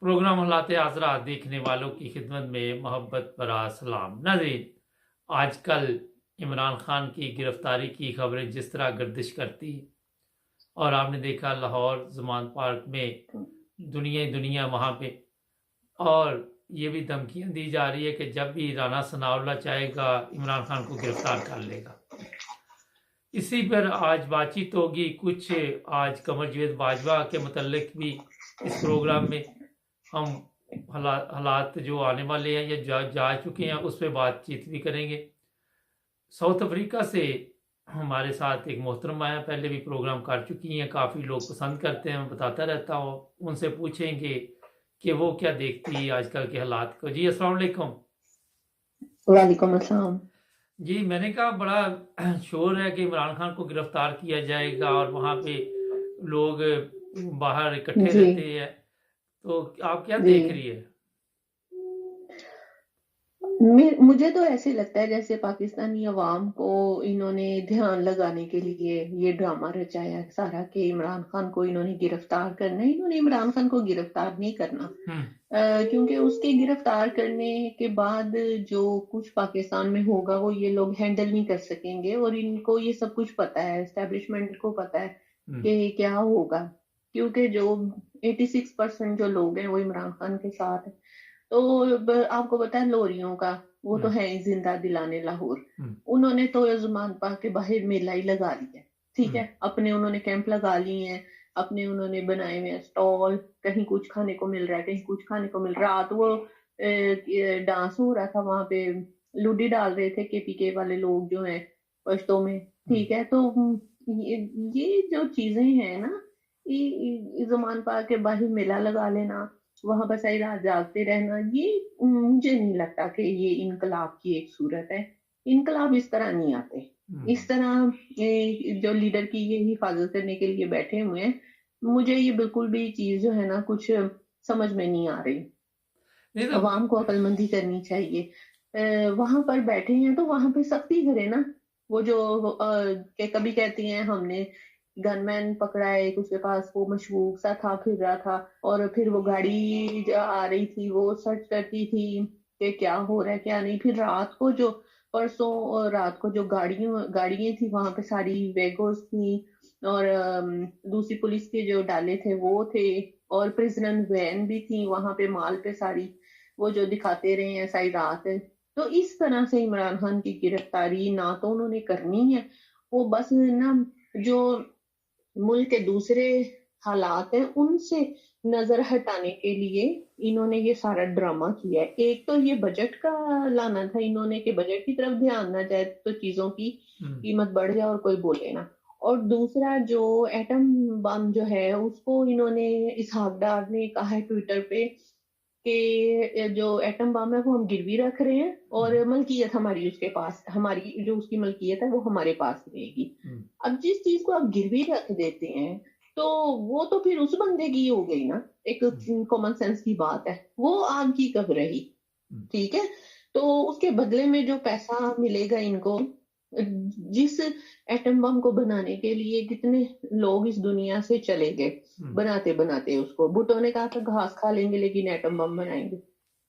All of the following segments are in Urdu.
پروگرام حالات حاضرات دیکھنے والوں کی خدمت میں محبت برا سلام۔ ناظرین، آج کل عمران خان کی گرفتاری کی خبریں جس طرح گردش کرتی اور آپ نے دیکھا لاہور زمان پارک میں دنیا وہاں پہ، اور یہ بھی دھمکیاں دی جا رہی ہے کہ جب بھی رانا ثناءاللہ چاہے گا عمران خان کو گرفتار کر لے گا۔ اسی پر آج بات چیت ہوگی، کچھ آج قمر جاوید باجوہ کے متعلق بھی اس پروگرام میں ہم حالات جو آنے والے ہیں یا جا چکے ہیں اس پہ بات چیت بھی کریں گے۔ ساؤتھ افریقہ سے ہمارے ساتھ ایک محترم آیا، پہلے بھی پروگرام کر چکی ہیں، کافی لوگ پسند کرتے ہیں، میں بتاتا رہتا ہوں، ان سے پوچھیں گے کہ وہ کیا دیکھتی ہے آج کل کے حالات کو۔ جی السلام علیکم۔ وعلیکم السلام۔ جی میں نے کہا بڑا شور ہے کہ عمران خان کو گرفتار کیا جائے گا اور وہاں پہ لوگ باہر اکٹھے رہتے ہیں، تو آپ کیا دیکھ رہی ہے؟ مجھے تو ایسے لگتا ہے جیسے پاکستانی عوام کو انہوں نے دھیان لگانے کے لیے یہ ڈرامہ رچایا سارا کہ عمران خان کو انہوں نے گرفتار کرنا ہے۔ انہوں نے عمران خان کو گرفتار نہیں کرنا، کیونکہ اس کے گرفتار کرنے کے بعد جو کچھ پاکستان میں ہوگا وہ یہ لوگ ہینڈل نہیں کر سکیں گے، اور ان کو یہ سب کچھ پتا ہے، اسٹیبلشمنٹ کو پتا ہے کہ کیا ہوگا، کیونکہ جو 86% جو لوگ ہیں وہ عمران خان کے ساتھ ہیں۔ تو آپ کو پتا ہے لوریوں کا وہ تو ہے زندہ دلانے لاہور، انہوں نے تو زمان پاک کے باہر میلہ ہی لگا لیا، ٹھیک ہے، اپنے انہوں نے کیمپ لگا لی ہیں، اپنے انہوں نے بنائے ہوئے اسٹال، کہیں کچھ کھانے کو مل رہا ہے، کہیں کچھ کھانے کو مل رہا ہے۔ رات وہ ڈانس ہو رہا تھا وہاں پہ، لوڈی ڈال رہے تھے KPK والے لوگ جو ہیں پشتوں میں، ٹھیک ہے۔ تو یہ جو چیزیں ہیں نا، زمان پاک کے باہر میلہ لگا لینا، وہاں پر ساری رات جاگتے رہنا، یہ مجھے نہیں لگتا کہ یہ انقلاب کی ایک صورت ہے۔ انقلاب اس طرح نہیں آتے، اس طرح جو لیڈر کی یہ حفاظت کرنے کے لیے بیٹھے ہوئے ہیں، مجھے یہ بالکل بھی چیز جو ہے نا کچھ سمجھ میں نہیں آ رہی۔ عوام کو عقل مندی کرنی چاہیے، وہاں پر بیٹھے ہیں تو وہاں پہ سختی کرے نا۔ وہ جو کبھی کہتی ہیں ہم نے گن مین پکڑا ہے، اس کے پاس وہ مشکوک سا تھا، پھر رہا تھا، اور پھر وہ گاڑی آ رہی تھی وہ سرچ کرتی تھی کہ کیا ہو رہا ہے کیا نہیں، پھر رات کو جو پرسوں اور رات کو جو گاڑیاں تھی وہاں پہ ساری ویگوز تھی، اور دوسری پولیس کے جو ڈالے تھے وہ تھے، اور پریزنر وین بھی تھی وہاں پہ مال پہ ساری، وہ جو دکھاتے رہے ہیں ساری رات۔ تو اس طرح سے عمران خان کی گرفتاری نہ تو انہوں نے کرنی ہے، وہ بس نا جو ملک کے دوسرے حالات ہیں ان سے نظر ہٹانے کے لیے انہوں نے یہ سارا ڈرامہ کیا ہے۔ ایک تو یہ بجٹ کا لانا تھا انہوں نے کہ بجٹ کی طرف دھیان نہ جائے تو چیزوں کی قیمت بڑھ جائے اور کوئی بولے نا، اور دوسرا جو ایٹم بم جو ہے اس کو انہوں نے، اسحاق ڈار نے کہا ہے ٹویٹر پہ کہ جو ایٹم بم ہے وہ ہم گروی رکھ رہے ہیں اور ملکیت ہماری اس کے پاس، ہماری جو اس کی ملکیت ہے وہ ہمارے پاس رہے گی۔ اب جس چیز کو آپ گروی رکھ دیتے ہیں تو وہ تو پھر اس بندے کی ہو گئی نا، ایک کامن سینس کی بات ہے، وہ آپ کی کب رہی، ٹھیک ہے۔ تو اس کے بدلے میں جو پیسہ ملے گا ان کو، جس ایٹم بم کو بنانے کے لیے کتنے لوگ اس دنیا سے چلے گئے بناتے بناتے، اس کو بھٹو نے کہا تھا گھاس کھا لیں گے لیکن ایٹم بم بنائیں گے،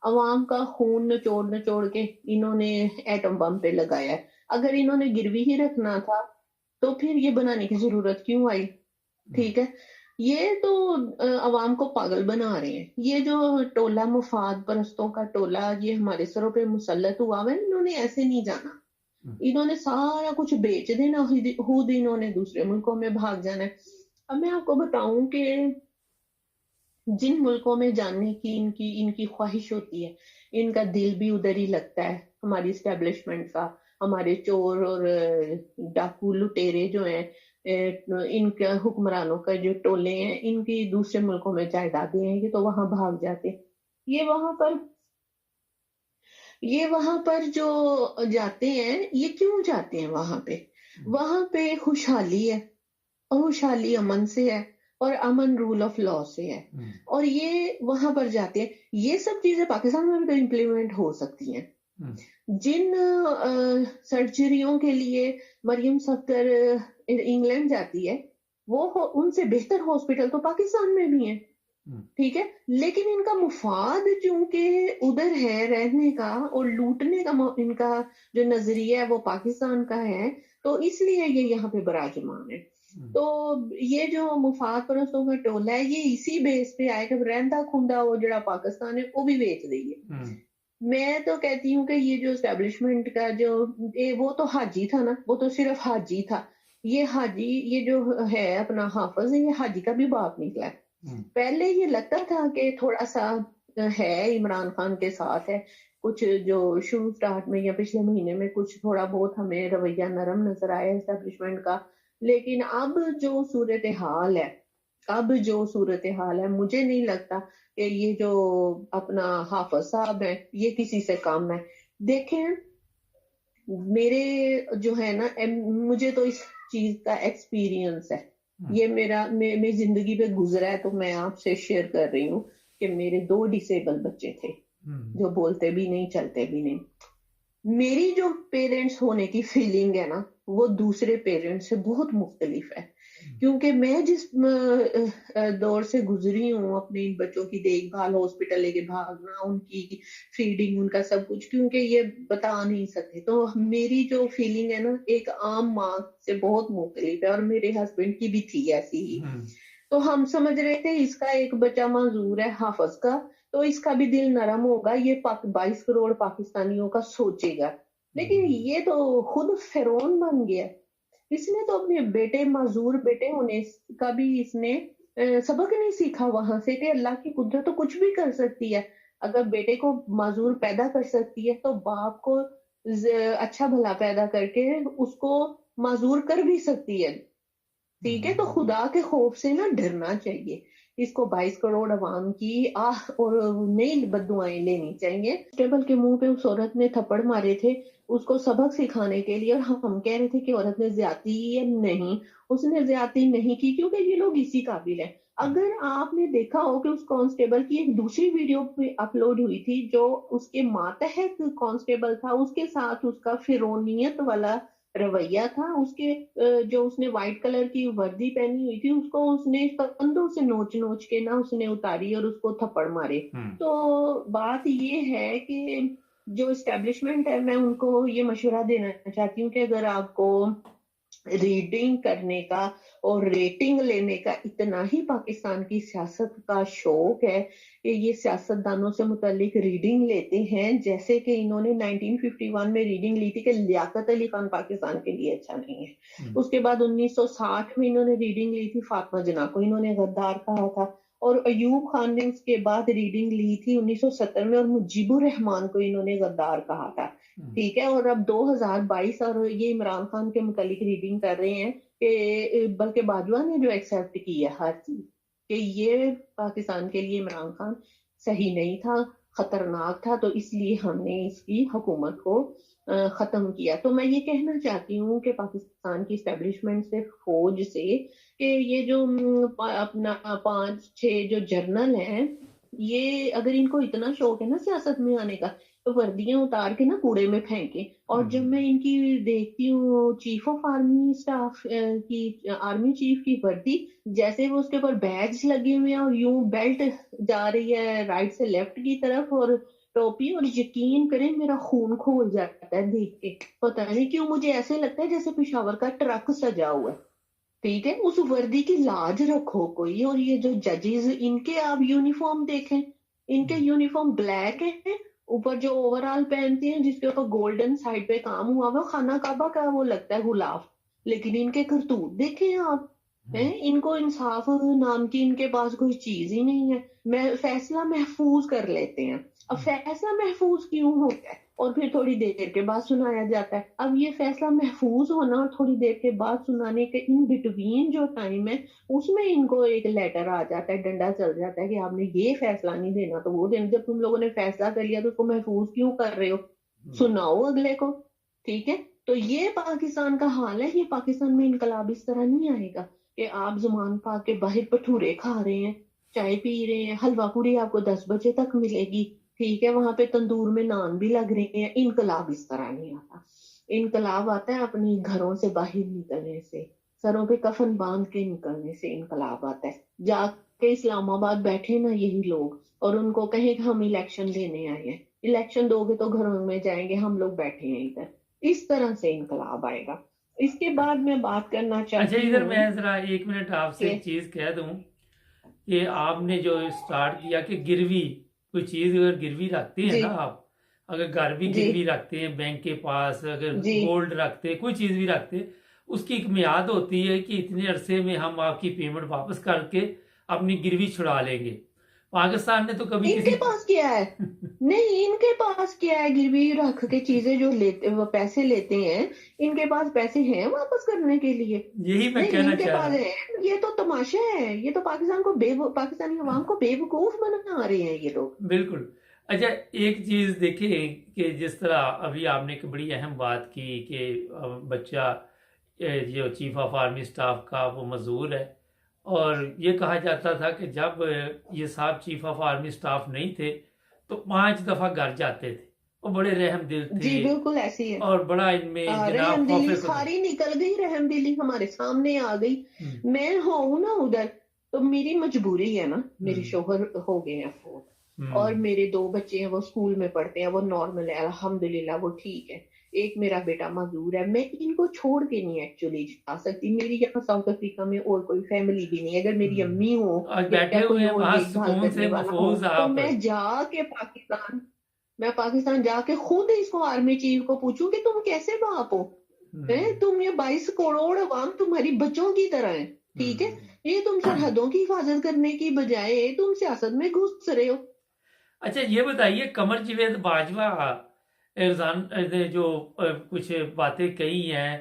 عوام کا خون نچوڑ کے انہوں نے ایٹم بم پہ لگایا ہے۔ اگر انہوں نے گروی ہی رکھنا تھا تو پھر یہ بنانے کی ضرورت کیوں آئی، ٹھیک ہے۔ یہ تو عوام کو پاگل بنا رہے ہیں، یہ جو ٹولہ مفاد پرستوں کا ٹولہ یہ ہمارے سروں پہ مسلط ہوا ہے، انہوں نے ایسے نہیں جانا، انہوں نے سارا کچھ بیچ دینا، خود انہوں نے دوسرے ملکوں میں بھاگ جانا ہے۔ اب میں آپ کو بتاؤں کہ جن ملکوں میں جاننے کی ان کی خواہش ہوتی ہے، ان کا دل بھی ادھر ہی لگتا ہے، ہماری اسٹیبلشمنٹ کا، ہمارے چور اور ڈاکو لٹیرے جو ہیں، ان کے حکمرانوں کا جو ٹولے ہیں، ان کی دوسرے ملکوں میں جائیدادیں ہیں، یہ تو وہاں بھاگ جاتے۔ یہ وہاں پر جو جاتے ہیں، یہ کیوں جاتے ہیں وہاں پہ خوشحالی ہے، اور خوشحالی امن سے ہے، اور امن رول آف لا سے ہے، اور یہ وہاں پر جاتے ہیں۔ یہ سب چیزیں پاکستان میں بھی تو امپلیمنٹ ہو سکتی ہیں۔ جن سرجریوں کے لیے مریم صفدر انگلینڈ جاتی ہے، وہ ان سے بہتر ہاسپٹل تو پاکستان میں بھی ہیں، ٹھیک ہے، لیکن ان کا مفاد چونکہ ادھر ہے رہنے کا اور لوٹنے کا ان کا جو نظریہ ہے وہ پاکستان کا ہے، تو اس لیے یہ یہاں پہ براجمان ہے۔ تو یہ جو مفاد پرستوں کا ٹولہ ہے یہ اسی بیس پہ آئے کہ رہندا کھندا وہ جڑا پاکستان ہے وہ بھی بیچ دئیے۔ میں تو کہتی ہوں کہ یہ جو اسٹیبلشمنٹ کا جو وہ تو حاجی تھا نا، وہ تو صرف حاجی تھا، یہ حاجی یہ جو ہے اپنا حافظ ہے یہ حاجی کا بھی باپ نکلا ہے۔ پہلے یہ لگتا تھا کہ تھوڑا سا ہے عمران خان کے ساتھ ہے، کچھ جو شروع سٹارٹ میں یا پچھلے مہینے میں کچھ تھوڑا بہت ہمیں رویہ نرم نظر آیا اسٹیبلشمنٹ کا، لیکن اب جو صورتحال ہے مجھے نہیں لگتا کہ یہ جو اپنا حافظ صاحب ہے یہ کسی سے کم ہے۔ دیکھیں میرے جو ہے نا مجھے تو اس چیز کا ایکسپیرینس ہے، یہ میری زندگی پہ گزرا ہے، تو میں آپ سے شیئر کر رہی ہوں کہ میرے 2 ڈسیبل بچے تھے جو بولتے بھی نہیں چلتے بھی نہیں۔ میری جو پیرنٹس ہونے کی فیلنگ ہے نا وہ دوسرے پیرنٹس سے بہت مختلف ہے، کیونکہ میں جس دور سے گزری ہوں اپنے بچوں کی دیکھ بھال، ہاسپٹل لے کے بھاگنا، ان کی فیڈنگ، ان کا سب کچھ، کیونکہ یہ بتا نہیں سکتے، تو میری جو فیلنگ ہے نا ایک عام ماں سے بہت مختلف ہے، اور میرے ہسبینڈ کی بھی تھی ایسی ہی۔ تو ہم سمجھ رہے تھے اس کا ایک بچہ معذور ہے حافظ کا، تو اس کا بھی دل نرم ہوگا، یہ 22 کروڑ پاکستانیوں کا سوچے گا، لیکن یہ تو خود فرعون بن گیا۔ اس نے تو اپنے بیٹے معذور بیٹے ہونے کا بھی اس نے سبق نہیں سیکھا وہاں سے کہ اللہ کی قدرت تو کچھ بھی کر سکتی ہے، اگر بیٹے کو معذور پیدا کر سکتی ہے تو باپ کو اچھا بھلا پیدا کر کے اس کو معذور کر بھی سکتی ہے۔ ٹھیک ہے، تو خدا کے خوف سے نہ ڈرنا چاہیے، اس کو 22 کروڑ عوام کی آہ اور نئی بددعائیں لینی چاہیے۔ ٹیبل کے منہ پہ اس عورت نے تھپڑ مارے تھے اس کو سبق سکھانے کے لیے، اور ہم کہہ رہے تھے کہ عورت نے زیادتی کی ہے، نہیں اس نے زیادتی نہیں کی، کیونکہ یہ لوگ اسی قابل ہیں۔ اگر آپ نے دیکھا ہو کہ اس کانسٹیبل کی ایک دوسری ویڈیو پہ اپلوڈ ہوئی تھی جو اس کے ماتحت کانسٹیبل تھا، اس کے ساتھ اس کا فرعونیت والا رویہ تھا، اس کے جو اس نے وائٹ کلر کی وردی پہنی ہوئی تھی اس کو اس نے کندھوں سے نوچ نوچ کے نا اس نے اتاری اور اس کو تھپڑ مارے۔ تو بات یہ ہے کہ جو اسٹیبلشمنٹ ہے میں ان کو یہ مشورہ دینا چاہتی ہوں کہ اگر آپ کو ریڈنگ کرنے کا اور ریٹنگ لینے کا اتنا ہی پاکستان کی سیاست کا شوق ہے کہ یہ سیاستدانوں سے متعلق ریڈنگ لیتے ہیں، جیسے کہ انہوں نے 1951 میں ریڈنگ لی تھی کہ لیاقت علی خان پاکستان کے لیے اچھا نہیں ہے، اس کے بعد 1960 میں انہوں نے ریڈنگ لی تھی فاطمہ جناح کو انہوں نے غدار کہا تھا، اور ایوب خان نے اس کے بعد ریڈنگ لی تھی 1970 میں اور مجیب الرحمان کو انہوں نے غدار کہا تھا۔ ٹھیک ہے، اور اب 2022 اور یہ عمران خان کے متعلق ریڈنگ کر رہے ہیں کہ بلکہ باجوہ نے جو ایکسیپٹ کی ہے ہر چیز کہ یہ پاکستان کے لیے عمران خان صحیح نہیں تھا، خطرناک تھا، تو اس لیے ہم نے اس کی حکومت کو ختم کیا۔ تو میں یہ کہنا چاہتی ہوں کہ پاکستان کی اسٹیبلشمنٹ سے، فوج سے، کہ یہ جو اپنا 5-6 جو جرنل ہیں، یہ اگر ان کو اتنا شوق ہے نا سیاست میں آنے کا تو وردیاں اتار کے نا کوڑے میں پھینکے۔ اور جب میں ان کی دیکھتی ہوں چیف آف آرمی اسٹاف کی، آرمی چیف کی وردی، جیسے وہ اس کے اوپر بیج لگے ہوئے ہیں اور یوں بیلٹ جا رہی ہے رائٹ سے لیفٹ کی طرف اور ٹوپی، اور یقین کریں میرا خون کھول جاتا ہے دیکھ کے، پتہ نہیں کیوں مجھے ایسے لگتا ہے جیسے پشاور کا ٹرک سجا ہوا ہے۔ ٹھیک ہے، اس وردی کی لاج رکھو کوئی۔ اور یہ جو ججز ان کے آپ یونیفارم دیکھیں، ان کے یونیفارم بلیک ہے، اوپر جو اوور آل پہنتے ہیں جس کے اوپر گولڈن سائڈ پہ کام ہوا ہوا خانہ کعبہ کا وہ لگتا ہے غلاف، لیکن ان کے کرتوت دیکھیں آپ، ان کو انصاف نام کی ان کے پاس کوئی چیز ہی نہیں ہے۔ میں فیصلہ محفوظ کر لیتے ہیں، اب فیصلہ محفوظ کیوں ہوتا ہے اور پھر تھوڑی دیر کے بعد سنایا جاتا ہے۔ اب یہ فیصلہ محفوظ ہونا اور تھوڑی دیر کے بعد سنانے کے ان بٹوین جو ٹائم ہے اس میں ان کو ایک لیٹر آ جاتا ہے، ڈنڈا چل جاتا ہے کہ آپ نے یہ فیصلہ نہیں دینا تو وہ دینا، جب تم لوگوں نے فیصلہ کر لیا تو اس کو محفوظ کیوں کر رہے ہو، سناؤ اگلے کو۔ ٹھیک ہے، تو یہ پاکستان کا حال ہے۔ یہ پاکستان میں انقلاب اس طرح نہیں آئے گا کہ آپ زمان پاک کے باہر بھٹورے کھا رہے ہیں، چائے پی رہے ہیں، حلوہ پوری آپ کو 10 بجے تک ملے گی، ٹھیک ہے، وہاں پہ تندور میں نان بھی لگ رہے ہیں۔ انقلاب اس طرح نہیں آتا، انقلاب آتا ہے اپنی گھروں سے باہر نکلنے سے، سروں پہ کفن باندھ کے نکلنے سے انقلاب آتا ہے، جا کہ اسلام آباد بیٹھے نا یہی لوگ اور ان کو کہیں کہ ہم الیکشن دینے آئے ہیں، الیکشن دو گے تو گھروں میں جائیں گے، ہم لوگ بیٹھے ہیں ادھر، اس طرح سے انقلاب آئے گا۔ اس کے بعد میں بات کرنا اچھا چاہتی ادھر ہوں میں ذرا 1 منٹ آپ سے کہ ایک چیز کہہ دوں کہ آپ نے جو اسٹارٹ کیا کہ گروی کوئی چیز اگر گروی رکھتے ہیں جی نا آپ، اگر گھر بھی جی گروی رکھتے ہیں بینک کے پاس، اگر جی گولڈ رکھتے ہیں کوئی چیز بھی رکھتے ہیں، اس کی ایک میعاد ہوتی ہے کہ اتنے عرصے میں ہم آپ کی پیمنٹ واپس کر کے اپنی گروی چھڑا لیں گے۔ پاکستان نے تو کبھی ان کے کسی پاس کیا ہے؟ نہیں، ان کے پاس کیا ہے؟ گروی رکھ کے چیزیں جو لیتے وہ پیسے لیتے ہیں، ان کے پاس پیسے ہیں واپس کرنے کے لیے؟ یہی میں نہیں، کہنا ان کے چاہ پاس رہا ہے، یہ تو تماشا ہے، یہ تو پاکستان کو پاکستانی عوام کو بے وقوف بنا رہے ہیں یہ لوگ۔ ہوں بالکل۔ اچھا ایک چیز دیکھیں کہ جس طرح ابھی آپ نے ایک بڑی اہم بات کی کہ بچہ جو چیف آف آرمی سٹاف کا وہ معذور ہے، اور یہ کہا جاتا تھا کہ جب یہ صاحب چیف آف آرمی سٹاف نہیں تھے تو 5 دفعہ گھر جاتے تھے، وہ بڑے رحم دل تھے جی بالکل ایسی ہے۔ اور بڑا ان میں رحم جناب خوف دلی خدا۔ ساری نکل گئی، رحم دلی ہمارے سامنے آ گئی۔ ہوں، میں ہوں نا ادھر تو میری مجبوری ہے نا، میرے ہوں، شوہر ہو گئے ہیں فوت، ہوں، اور میرے 2 بچے ہیں وہ اسکول میں پڑھتے ہیں، وہ نارمل ہے الحمدللہ، وہ ٹھیک ہے، ایک میرا بیٹا معذور ہے۔ میں ان کو چھوڑ کے نہیں ایکچولی جا سکتی، میری یہاں ساؤتھ افریقہ میں اور کوئی فیملی بھی نہیں ہے، اگر میری ہوں۔ امی ہو آج یا بیٹھے کوئی ہوئے ہیں اور وہاں دیکھ بھال سکون سے کرنے والا ہو محفوظ تو آپ۔ میں جا کے پاکستان جا کے خود اس کو آرمی چیف کو پوچھوں کہ تم کیسے باپ ہو؟ ہوں، تم یہ 22 کروڑ عوام تمہاری بچوں کی طرح ہے، ٹھیک ہے، ہوں۔ یہ تم سرحدوں کی حفاظت کرنے کی بجائے تم سیاست میں گھس رہے ہو۔ اچھا یہ بتائیے قمر جاوید باجوہ ارزان نے جو کچھ باتیں کہی ہیں،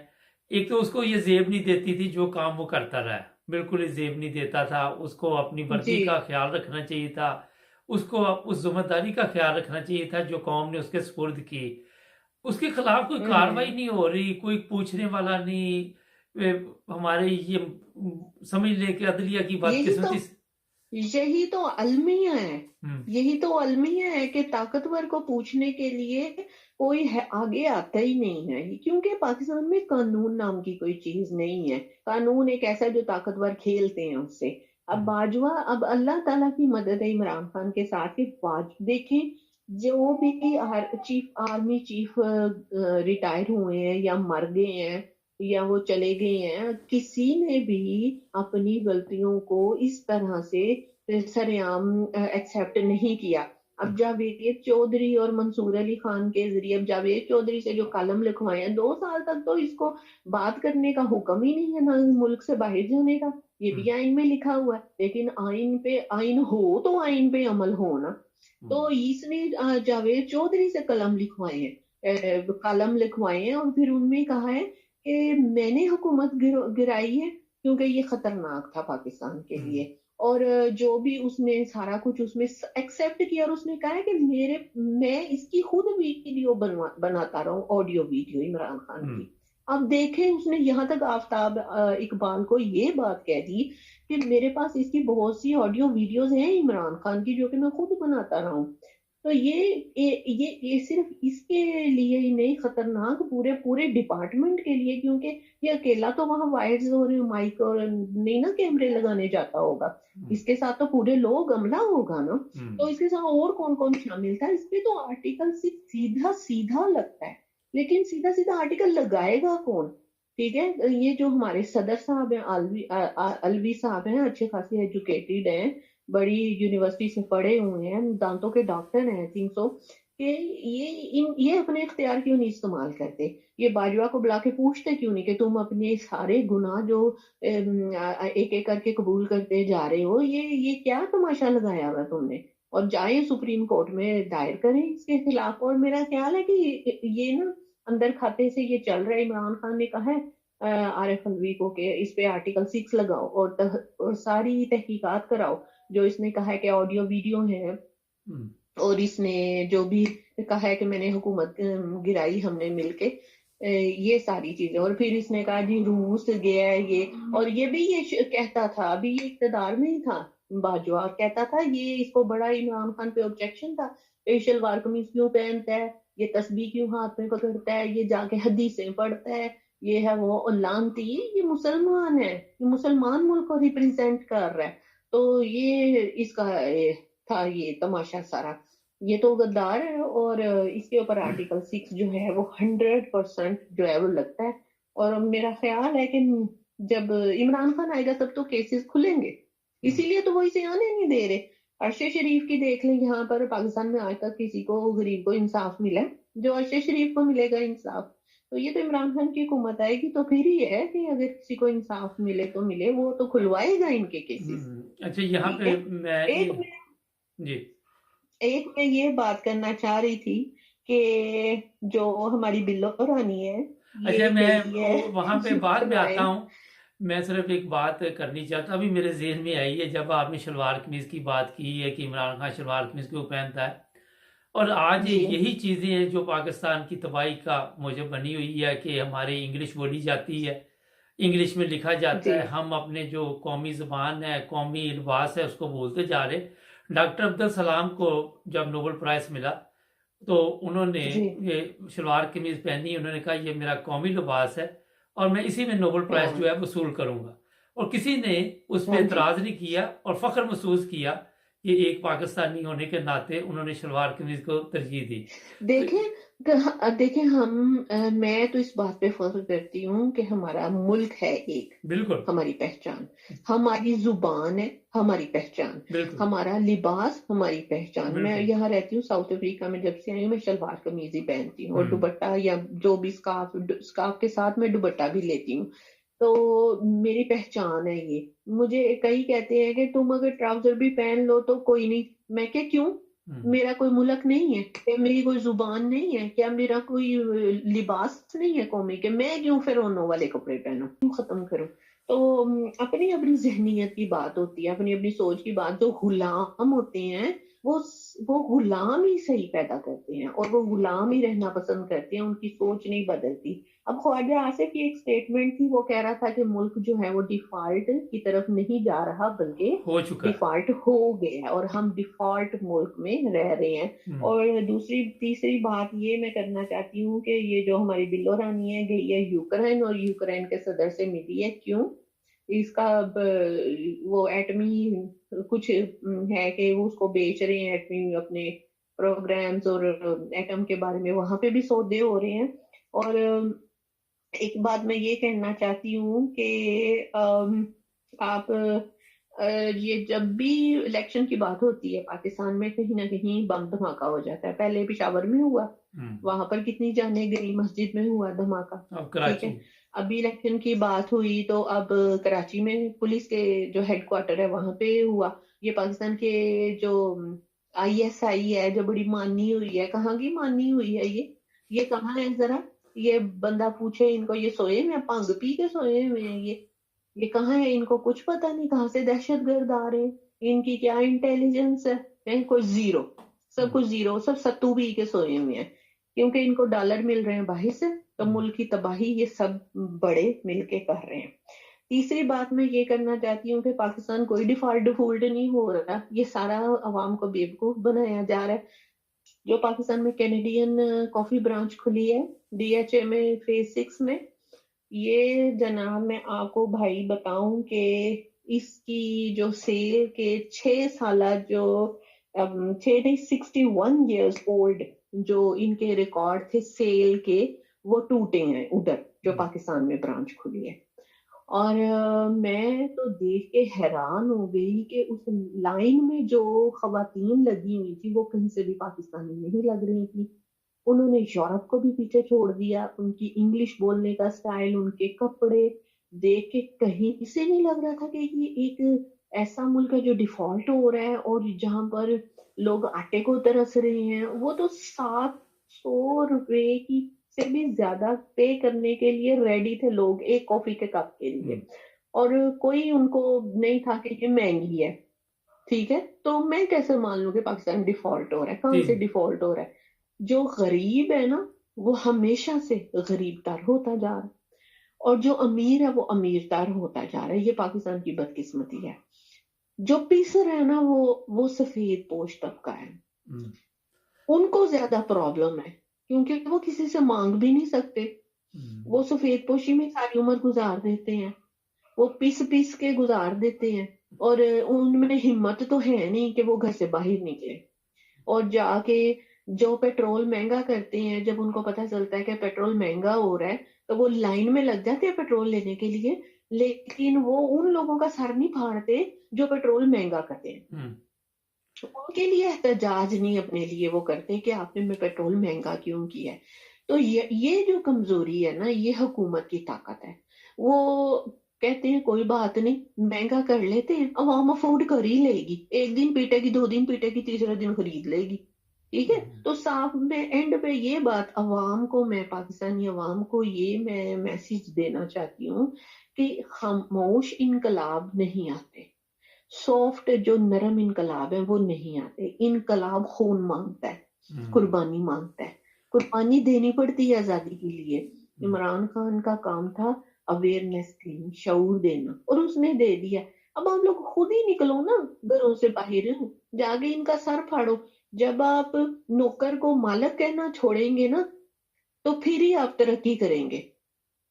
ایک تو اس کو یہ زیب نہیں دیتی تھی جو کام وہ کرتا رہا، بالکل ہی زیب نہیں دیتا تھا، اس کو اپنی جی وردی کا خیال رکھنا چاہیے تھا، اس کو اس ذمہ داری کا خیال رکھنا چاہیے تھا جو قوم نے اس کے سپرد کی۔ اس کے خلاف کوئی کاروائی نہیں ہو رہی، کوئی پوچھنے والا نہیں۔ ہمارے یہ سمجھ لیں کہ عدلیہ کی یہی تو بدقسمتی سے۔ یہی تو المیہ ہے، ہوں، یہی تو المیہ ہے کہ طاقتور کو پوچھنے کے لیے کوئی آگے آتا ہی نہیں ہے، کیونکہ پاکستان میں قانون نام کی کوئی چیز نہیں ہے۔ قانون ایک ایسا جو طاقتور کھیلتے ہیں اس سے۔ اب ہوں، باجوہ، اب اللہ تعالیٰ کی مدد ہے عمران خان کے ساتھ کہ دیکھیں جو بھی آرمی چیف ریٹائر ہوئے ہیں یا مر گئے ہیں یا وہ چلے گئے ہیں، کسی نے بھی اپنی غلطیوں کو اس طرح سے سرعام ایکسیپٹ نہیں کیا۔ اب جاوید چودھری اور منصور علی خان کے ذریعے، اب جاوید چودھری سے جو کالم لکھوائے ہیں 2 سال تک تو اس کو بات کرنے کا حکم ہی نہیں ہے، نہ ملک سے باہر جانے کا، یہ ہوں، بھی آئین میں لکھا ہوا ہے، لیکن آئین ہو تو آئین پہ عمل ہونا۔ تو اس نے جاوید چودھری سے کالم لکھوائے ہیں اور پھر ان میں کہا ہے کہ میں نے حکومت گرائی ہے کیونکہ یہ خطرناک تھا پاکستان کے ہوں، لیے، اور جو بھی اس نے سارا کچھ اس میں ایکسیپٹ کیا، اور اس نے کہا ہے کہ میں اس کی خود ویڈیو بناتا رہا ہوں، آڈیو ویڈیو عمران خان ہوں۔ کی۔ اب دیکھیں اس نے یہاں تک آفتاب اقبال کو یہ بات کہہ دی کہ میرے پاس اس کی بہت سی آڈیو ویڈیوز ہیں عمران خان کی جو کہ میں خود بناتا رہا ہوں۔ تو یہ صرف اس کے لیے ہی نہیں، خطرناک پورے ڈپارٹمنٹ کے لیے، کیونکہ یہ اکیلا تو وہاں وائرز اور مائک اور نہیں نا کیمرے لگانے جاتا ہوگا، اس کے ساتھ تو پورے لوگ عملہ ہوگا نا، تو اس کے ساتھ اور کون کون شامل تھا؟ اس پہ تو آرٹیکل سیدھا سیدھا لگتا ہے، لیکن سیدھا سیدھا آرٹیکل لگائے گا کون؟ ٹھیک ہے، یہ جو ہمارے صدر صاحب ہیں الوی صاحب ہیں، اچھے خاصی ایجوکیٹڈ ہیں، بڑی یونیورسٹی سے پڑھے ہوئے ہیں، دانتوں کے ڈاکٹر ہیں 300، کہ یہ اپنے اختیار کیوں نہیں استعمال کرتے؟ یہ باجوہ کو بلا کے پوچھتے کیوں نہیں کہ تم اپنے سارے گناہ جو ایک ایک کر کے قبول کرتے جا رہے ہو، یہ کیا تماشا لگایا ہوا تم نے؟ اور جائیں سپریم کورٹ میں دائر کریں اس کے خلاف۔ اور میرا خیال ہے کہ یہ نا اندر کھاتے سے یہ چل رہا ہے، عمران خان نے کہا ہے عارف الوی کو کہ اس پہ آرٹیکل 6 لگاؤ اور ساری تحقیقات کراؤ، جو اس نے کہا ہے کہ آڈیو ویڈیو ہے، اور اس نے جو بھی کہا ہے کہ میں نے حکومت گرائی ہم نے مل کے، یہ ساری چیزیں، اور پھر اس نے کہا جی روس گیا ہے یہ، اور یہ بھی یہ کہتا تھا، ابھی یہ اقتدار میں ہی تھا باجوہ، کہتا تھا یہ اس کو بڑا عمران خان پہ آبجیکشن تھا، شلوار قمیض کیوں پہنتا ہے، یہ تسبیح کیوں ہاتھ میں پکڑتا ہے، یہ جا کے حدیثیں پڑھتا ہے، یہ ہے وہ لانتی، یہ مسلمان ہے، یہ مسلمان ملک کو ریپرزینٹ کر رہا ہے۔ تو یہ اس کا تھا یہ تماشا سارا. یہ تو غدار ہے، اور اس کے اوپر آرٹیکل 6 جو ہے وہ 100% جو ہے وہ لگتا ہے. اور میرا خیال ہے کہ جب عمران خان آئے گا تب تو کیسز کھلیں گے، اسی لیے تو وہ اسے آنے نہیں دے رہے. عرشے شریف کی دیکھ لیں، یہاں پر پاکستان میں آج تک کسی کو غریب کو انصاف ملا ہے؟ جو عرشے شریف کو ملے گا انصاف. تو یہ تو عمران خان کی حکومت آئے گی تو پھر ہی ہے کہ اگر کسی کو انصاف ملے تو ملے، وہ تو کھلوائے گا ان کے کیسز. اچھا، یہاں ٹھیک پہ ہے. میں ایک جی میں یہ بات کرنا چاہ رہی تھی کہ جو ہماری بلو رانی ہے اچھا، یہ میں گئی ہے وہاں پہ بعد میں آتا یوکرائن. ہوں. میں صرف ایک بات کرنی چاہتا ہوں، ابھی میرے ذہن میں آئی ہے جب آپ نے شلوار قمیض کی بات کی ہے کہ عمران خان شلوار قمیض کیوں پہنتا ہے، اور آج جی یہی چیزیں ہیں جو پاکستان کی تباہی کا موجب بنی ہوئی ہے کہ ہماری انگلش بولی جاتی ہے، انگلش میں لکھا جاتا جی ہے، ہم اپنے جو قومی زبان ہے، قومی لباس ہے، اس کو بولتے جا رہے. ڈاکٹر عبدالسلام کو جب نوبل پرائز ملا تو انہوں نے جی یہ شلوار قمیض پہنی، انہوں نے کہا یہ میرا قومی لباس ہے اور میں اسی میں نوبل پرائز ہاں جو ہے وصول کروں گا. اور کسی نے اس پہ ہاں جی. اعتراض نہیں کیا اور فخر محسوس کیا کہ ایک پاکستانی ہونے کے ناطے انہوں نے شلوار قمیض کو ترجیح دی. تو دیکھیں ہم میں تو اس بات پہ فخر کرتی ہوں کہ ہمارا ملک ہے ایک، بالکل ہماری پہچان، ہماری زبان ہے ہماری پہچان، بالکل ہمارا لباس ہماری پہچان. میں بالکل یہاں رہتی ہوں ساؤتھ افریقہ میں، جب سے آئی ہوں میں شلوار قمیض ہی پہنتی ہوں، اور ہوں دوپٹہ یا جو بھی سکارف کے ساتھ میں دوپٹہ بھی لیتی ہوں. تو میری پہچان ہے یہ. مجھے کئی کہتے ہیں کہ تم اگر ٹراؤزر بھی پہن لو تو کوئی نہیں. میں کہ کیوں؟ ہوں میرا کوئی ملک نہیں ہے کیا؟ میری کوئی زبان نہیں ہے کیا؟ میرا کوئی لباس نہیں ہے قومی کہ میں کیوں پھر انہوں والے کپڑے پہنوں، کیوں ختم کروں؟ تو اپنی اپنی ذہنیت کی بات ہوتی ہے، اپنی اپنی سوچ کی بات. جو غلام ہوتے ہیں وہ غلام ہی صحیح پیدا کرتے ہیں، اور وہ غلام ہی رہنا پسند کرتے ہیں، ان کی سوچ نہیں بدلتی. اب خواجہ آصف کی ایک سٹیٹمنٹ تھی، وہ کہہ رہا تھا کہ ملک جو ہے وہ ڈیفالٹ کی طرف نہیں جا رہا بلکہ ہو چکا ہے. ڈیفالٹ ہو گیا ہے، اور ہم ڈیفالٹ ملک میں رہ رہے ہیں. اور تیسری بات یہ میں کرنا چاہتی ہوں کہ یہ جو ہماری بلو رانی ہے گئی ہے یوکرائن، اور یوکرائن کے صدر سے ملی ہے. کیوں؟ اس کا وہ ایٹمی کچھ ہے کہ وہ اس کو بیچ رہے ہیں، ایٹمی اپنے پروگرامز اور ایٹم کے بارے میں وہاں پہ بھی سودے ہو رہے ہیں. اور ایک بات میں یہ کہنا چاہتی ہوں کہ آپ یہ جب بھی الیکشن کی بات ہوتی ہے پاکستان میں کہیں نہ کہیں بم دھماکہ ہو جاتا ہے. پہلے پشاور میں ہوا، وہاں پر کتنی جانیں گئی، مسجد میں ہوا دھماکہ. اب ٹھیک ہے. کراچی ابھی الیکشن کی بات ہوئی تو اب کراچی میں پولیس کے جو ہیڈ کوارٹر ہے وہاں پہ ہوا. یہ پاکستان کے جو ISI ہے جو بڑی مانی ہوئی ہے، کہاں کی مانی ہوئی ہے یہ کہاں ہے ذرا؟ یہ بندہ پوچھے ان کو، یہ سوئے میں پانگ پی کے سوئے ہوئے ہیں یہ کہاں ہے؟ ان کو کچھ پتا نہیں کہاں سے دہشت گرد آ رہے ہیں، ان کی کیا انٹیلیجنس ہے؟ کوئی زیرو، سب کچھ زیرو، سب ستو پی کے سوئے ہوئے ہیں، کیونکہ ان کو ڈالر مل رہے ہیں باہر سے. تو ملک کی تباہی یہ سب بڑے مل کے کر رہے ہیں. تیسری بات میں یہ کرنا چاہتی ہوں کہ پاکستان کوئی ڈیفالٹ نہیں ہو رہا، یہ سارا عوام کو بیوقوف بنایا جا رہا ہے. جو پاکستان میں کینیڈین کافی برانچ کھلی ہے DHA میں فیز 6 میں، یہ جناب میں آپ کو بھائی بتاؤں کہ اس کی جو سیل کے 6 سالہ جو 61 ایئرز اولڈ جو ان کے ریکارڈ تھے سیل کے، وہ ٹوٹے ہیں ادھر جو پاکستان میں برانچ کھلی ہے. اور میں تو دیکھ کے حیران ہو گئی کہ اس لائن میں جو خواتین لگی ہوئی تھی وہ کہیں سے بھی پاکستانی نہیں لگ رہی تھی. انہوں نے یورپ کو بھی پیچھے چھوڑ دیا. ان کی انگلش بولنے کا سٹائل، ان کے کپڑے دیکھ کے کہیں سے نہیں لگ رہا تھا کہ یہ ایک ایسا ملک ہے جو ڈیفالٹ ہو رہا ہے، اور جہاں پر لوگ آٹے کو ترس رہے ہیں. وہ تو 700 روپے کی سے بھی زیادہ پے کرنے کے لیے ریڈی تھے لوگ ایک کافی کے کپ کے لیے، اور کوئی ان کو نہیں تھا کہ یہ مہنگی ہے. ٹھیک ہے. تو میں کیسے مان لوں کہ پاکستان ڈیفالٹ ہو رہا ہے؟ کہاں سے ڈیفالٹ ہو رہا ہے؟ جو غریب ہے نا وہ ہمیشہ سے غریب تر ہوتا جا رہا ہے، اور جو امیر ہے وہ امیر تر ہوتا جا رہا ہے. یہ پاکستان کی بدقسمتی ہے. جو پیسر ہے نا وہ سفید پوش طبقہ ہے، ان کو زیادہ پرابلم ہے کیونکہ وہ کسی سے مانگ بھی نہیں سکتے. وہ سفید پوشی میں ساری عمر گزار دیتے ہیں، وہ پیس کے گزار دیتے ہیں. اور ان میں ہمت تو ہے نہیں کہ وہ گھر سے باہر نکلے اور جا کے جو پیٹرول مہنگا کرتے ہیں، جب ان کو پتہ چلتا ہے کہ پیٹرول مہنگا ہو رہا ہے تو وہ لائن میں لگ جاتے ہیں پیٹرول لینے کے لیے، لیکن وہ ان لوگوں کا سر نہیں پھاڑتے جو پیٹرول مہنگا کرتے ہیں. ہم، ان کے لیے احتجاج نہیں اپنے لیے وہ کرتے کہ آپ نے پیٹرول مہنگا کیوں کیا ہے. تو یہ جو کمزوری ہے نا، یہ حکومت کی طاقت ہے. وہ کہتے ہیں کوئی بات نہیں، مہنگا کر لیتے ہیں، عوام افورڈ کر ہی لے گی، ایک دن پیٹے گی، 2 دن پیٹے گی، تیسرے دن خرید لے گی. ٹھیک ہے. تو صاف میں اینڈ پہ یہ بات عوام کو، میں پاکستانی عوام کو یہ میں میسج دینا چاہتی ہوں کہ خاموش انقلاب نہیں آتے، سافٹ جو نرم انقلاب ہے وہ نہیں آتے. انقلاب خون مانگتا ہے، ہم، قربانی مانگتا ہے، قربانی دینی پڑتی ہے آزادی کے لیے. ہم، عمران خان کا کام تھا اویئرنیس دینی، شعور دینا، اور اس نے دے دیا. اب آپ لوگ خود ہی نکلو نا گھروں سے باہر، جا کے ان کا سر پھاڑو. جب آپ نوکر کو مالک کہنا چھوڑیں گے نا تو پھر ہی آپ ترقی کریں گے.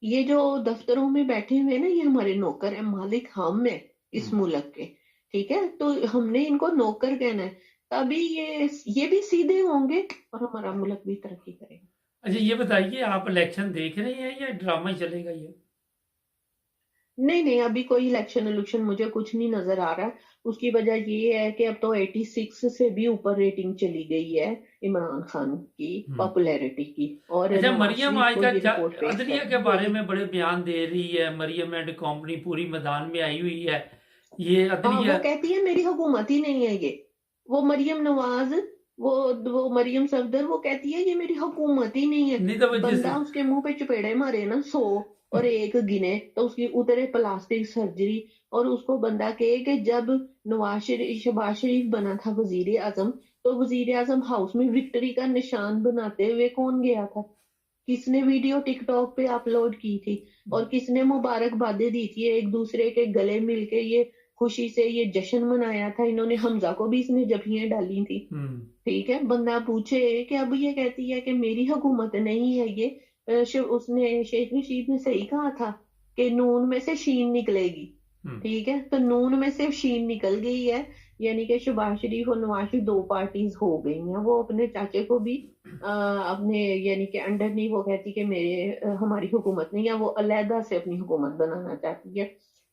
یہ جو دفتروں میں بیٹھے ہوئے ہیں نا، یہ ہمارے نوکر ہیں، مالک ہم ہیں اس ہم۔ ملک کے. ٹھیک ہے. تو ہم نے ان کو نوکر کہنا ہے، تبھی یہ بھی سیدھے ہوں گے اور ہمارا ملک بھی ترقی کرے گا. اچھا یہ بتائیے، آپ الیکشن دیکھ رہے ہیں یا ڈرامہ ہی چلے گا یہ؟ نہیں نہیں، ابھی کوئی الیکشن مجھے کچھ نہیں نظر آ رہا. اس کی وجہ یہ ہے کہ اب تو 86 سے بھی اوپر ریٹنگ چلی گئی ہے عمران خان کی ہم۔ پاپولیرٹی کی، اور اچھا نواز مریم شریف آج کو کا یہ رپورٹ پیش عدلیہ کر کے بارے بولی. میں بڑے بیان دے رہی ہے، مریم اینڈ کمپنی پوری میدان میں آئی ہوئی ہے. یہ ہاں، عدلیہ وہ کہتی ہے میری حکومت ہی نہیں ہے یہ. وہ مریم نواز، وہ مریم صفدر، وہ کہتی ہے یہ میری حکومت ہی نہیں ہے. نہیں تو وہ جس بندہ اس کے منہ پہ چپیڑے مارے نا 100 اور ایک گنے تو اس کی اترے پلاسٹک سرجری، اور اس کو بندہ کہے کہ جب شہباز شریف بنا تھا وزیر اعظم تو وزیر اعظم ہاؤس میں وکٹری کا نشان بناتے ہوئے کون گیا تھا؟ کس نے ویڈیو ٹک ٹاک پہ اپلوڈ کی تھی؟ اور کس نے مبارکبادیں دی تھی ایک دوسرے کے گلے مل کے؟ یہ خوشی سے یہ جشن منایا تھا. انہوں نے حمزہ کو بھی اس نے جفیاں ڈالی تھی. ہم، ٹھیک ہے. بندہ پوچھے کہ اب یہ کہتی ہے کہ میری حکومت نہیں ہے یہ. اس نے شیخ رشید نے صحیح کہا تھا کہ نون میں سے شین نکلے گی. ہم، ٹھیک ہے. تو نون میں سے شین نکل گئی ہے، یعنی کہ شہباز شریف اور نواز شریف 2 پارٹیز ہو گئی ہیں. وہ اپنے چاچے کو بھی اپنے یعنی کہ انڈر نہیں، وہ کہتی کہ ہماری حکومت نہیں ہے، وہ علیحدہ سے اپنی حکومت بنانا چاہتی ہے.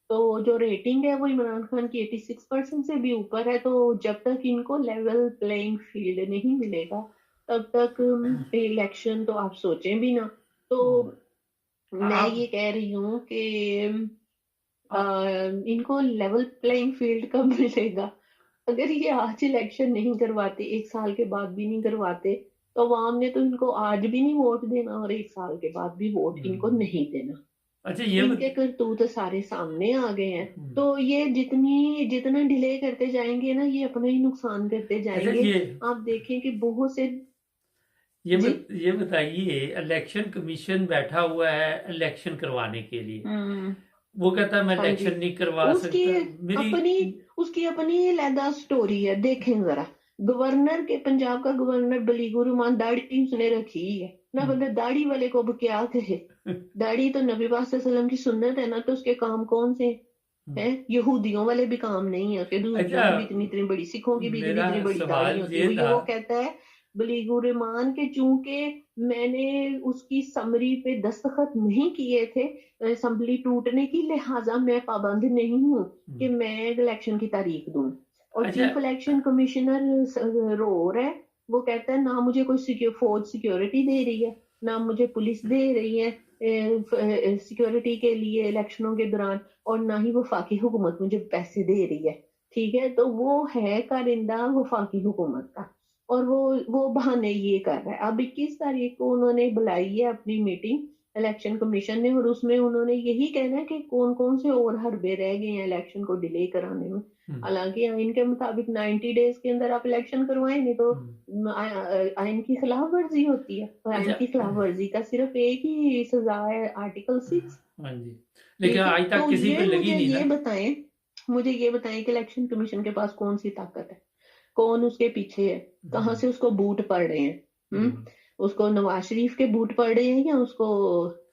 تو جو ریٹنگ ہے وہ عمران خان کی 86% سے بھی اوپر ہے. تو جب تک ان کو لیول پلینگ فیلڈ نہیں ملے گا تب تک الیکشن تو آپ سوچیں بھی نہ. تو میں آپ یہ کہہ رہی ہوں کہ ان کو لیول پلینگ فیلڈ کب ملے گا؟ اگر یہ آج الیکشن نہیں کرواتے، 1 سال کے بعد بھی نہیں کرواتے، تو عوام نے تو ان کو آج بھی نہیں ووٹ دینا اور 1 سال کے بعد بھی ووٹ ان کو نہیں دینا. اچھا یہ ان کے کرتوت سارے سامنے آ گئے ہیں. تو یہ جتنا ڈیلے کرتے جائیں گے نا، یہ اپنا ہی نقصان کرتے جائیں اچھا گے. آپ دیکھیں کہ بہت سے جی یہ بتائیے، الیکشن کمیشن بیٹھا ہوا ہے الیکشن کروانے کے لیے، ہوں وہ کہتا ہے میں ہاں جی، الیکشن نہیں کروا اس کی سکتا میری. اپنی اس کی اپنی علیحدہ سٹوری ہے. دیکھیں ذرا، گورنر کے پنجاب کا گورنر بلیغ الرحمان داڑھی اس نے رکھی ہے نہ. بندہ داڑھی والے کو اب کیا کہے؟ داڑھی تو نبی پاک صلی اللہ علیہ وسلم کی سنت ہے نا. تو اس کے کام کون سے ہیں؟ یہودیوں والے بھی کام نہیں ہے کہ یہودیوں اچھا کی بھی اتنی اتنی بڑی، سکھوں کی بھی اتنی میرا اتنی بڑی داڑھی سوال ہوتی یہ ہے. تھا، وہ کہتا ہے بلیغ الرحمان کے چونکہ میں نے اس کی سمری پہ دستخط نہیں کیے تھے اسمبلی ٹوٹنے کی، لہٰذا میں پابند نہیں ہوں کہ میں الیکشن کی تاریخ دوں. اور اچھا چیف الیکشن کمشنر رو رہا ہے. وہ کہتا ہے نہ مجھے کوئی فوج سیکیورٹی دے رہی ہے، نہ مجھے پولیس دے رہی ہے سیکیورٹی کے لیے الیکشنوں کے دوران، اور نہ ہی وفاقی حکومت مجھے پیسے دے رہی ہے. ٹھیک ہے. تو وہ ہے کارندہ وفاقی حکومت کا، اور وہ بہانے یہ کر رہا ہے. اب 21 تاریخ کو انہوں نے بلائی ہے اپنی میٹنگ الیکشن کمیشن نے، اور اس میں انہوں نے یہی کہنا ہے کہ کون کون سے اور حربے رہ گئے ہیں الیکشن کو ڈیلے کرانے میں. حالانکہ آئین کے مطابق 90 ڈیز کے اندر آپ الیکشن کروائیں، نہیں تو آئین کی خلاف ورزی ہوتی ہے. اور آئین اچھا کی خلاف ورزی کا صرف ایک ہی سزا ہے، آرٹیکل 6. ہاں جی، لیکن ٹھیک ہے. آج تک تو کسی پہ لگی نہیں نا. مجھے یہ بتائیں کہ الیکشن کمیشن کے پاس کون سی طاقت ہے، کون اس کے پیچھے ہے، کہاں سے اس کو بوٹ پڑ رہے ہیں؟ اس کو نواز شریف کے بوٹ پڑ رہے ہیں یا اس کو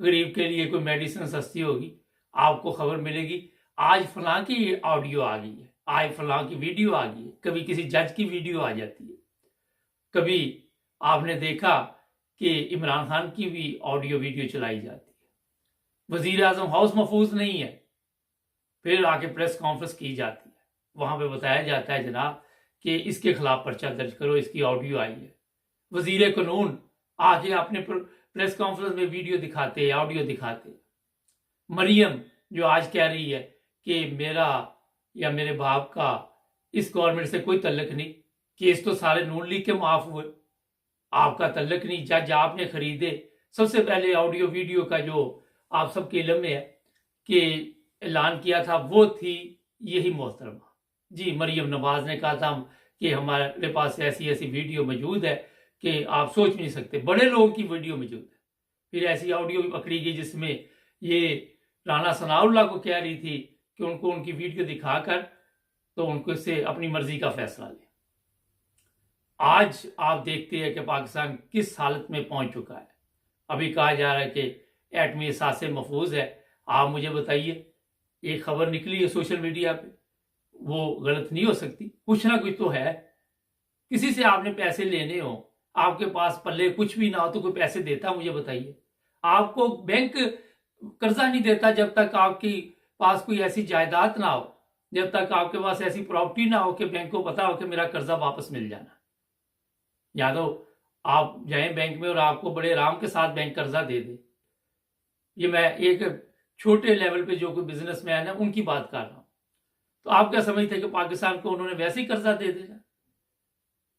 غریب کے لیے کوئی میڈیسن سستی ہوگی، آپ کو خبر ملے گی آج فلاں کی آڈیو آ گئی ہے، آج فلاں کی ویڈیو آ گئی ہے، کبھی کسی جج کی ویڈیو آ جاتی ہے، کبھی آپ نے دیکھا کہ عمران خان کی بھی آڈیو ویڈیو چلائی جاتی ہے، وزیر اعظم ہاؤس محفوظ نہیں ہے، پھر آ کے پریس کانفرنس کی جاتی ہے، وہاں پہ بتایا جاتا ہے جناب کہ اس کے خلاف پرچہ درج کرو، اس کی آڈیو آئی ہے، وزیر قانون آ کے اپنے پریس کانفرنس میں ویڈیو دکھاتے، آڈیو دکھاتے، مریم جو آج کہہ رہی ہے کہ میرا یا میرے باپ کا اس گورنمنٹ سے کوئی تعلق نہیں، کیس تو سارے نون لیگ کے معاف ہوئے، آپ کا تعلق نہیں، جج آپ نے خریدے۔ سب سے پہلے آڈیو ویڈیو کا جو آپ سب کے علم میں ہے کہ اعلان کیا تھا وہ تھی یہی محترمہ جی مریم نواز نے کہا تھا کہ ہمارے پاس ایسی ایسی ویڈیو موجود ہے کہ آپ سوچ نہیں سکتے، بڑے لوگوں کی ویڈیو موجود ہے۔ پھر ایسی آڈیو بھی پکڑی گئی جس میں یہ رانا ثناء اللہ کو کہہ رہی تھی کہ ان کو ان کی ویڈیو دکھا کر تو ان کو سے اپنی مرضی کا فیصلہ لیں۔ آج آپ دیکھتے ہیں کہ پاکستان کس حالت میں پہنچ چکا ہے۔ ابھی کہا جا رہا ہے کہ ایٹمی اثاثے محفوظ ہے، آپ مجھے بتائیے ایک خبر نکلی ہے سوشل میڈیا پہ، وہ غلط نہیں ہو سکتی، کچھ نہ کچھ تو ہے۔ کسی سے آپ نے پیسے لینے ہو، آپ کے پاس پلے کچھ بھی نہ ہو تو کوئی پیسے دیتا؟ مجھے بتائیے۔ آپ کو بینک قرضہ نہیں دیتا جب تک آپ کی پاس کوئی ایسی جائیداد نہ ہو، جب تک آپ کے پاس ایسی پراپرٹی نہ ہو کہ بینک کو پتا ہو کہ میرا قرضہ واپس مل جانا۔ یا تو آپ جائیں بینک میں اور آپ کو بڑے آرام کے ساتھ بینک قرضہ دے دے۔ یہ میں ایک چھوٹے لیول پہ جو کوئی بزنس مین ہے ان کی بات کر رہا ہوں۔ تو آپ کیا سمجھتے کہ پاکستان کو انہوں نے ویسے ہی قرضہ دے دینا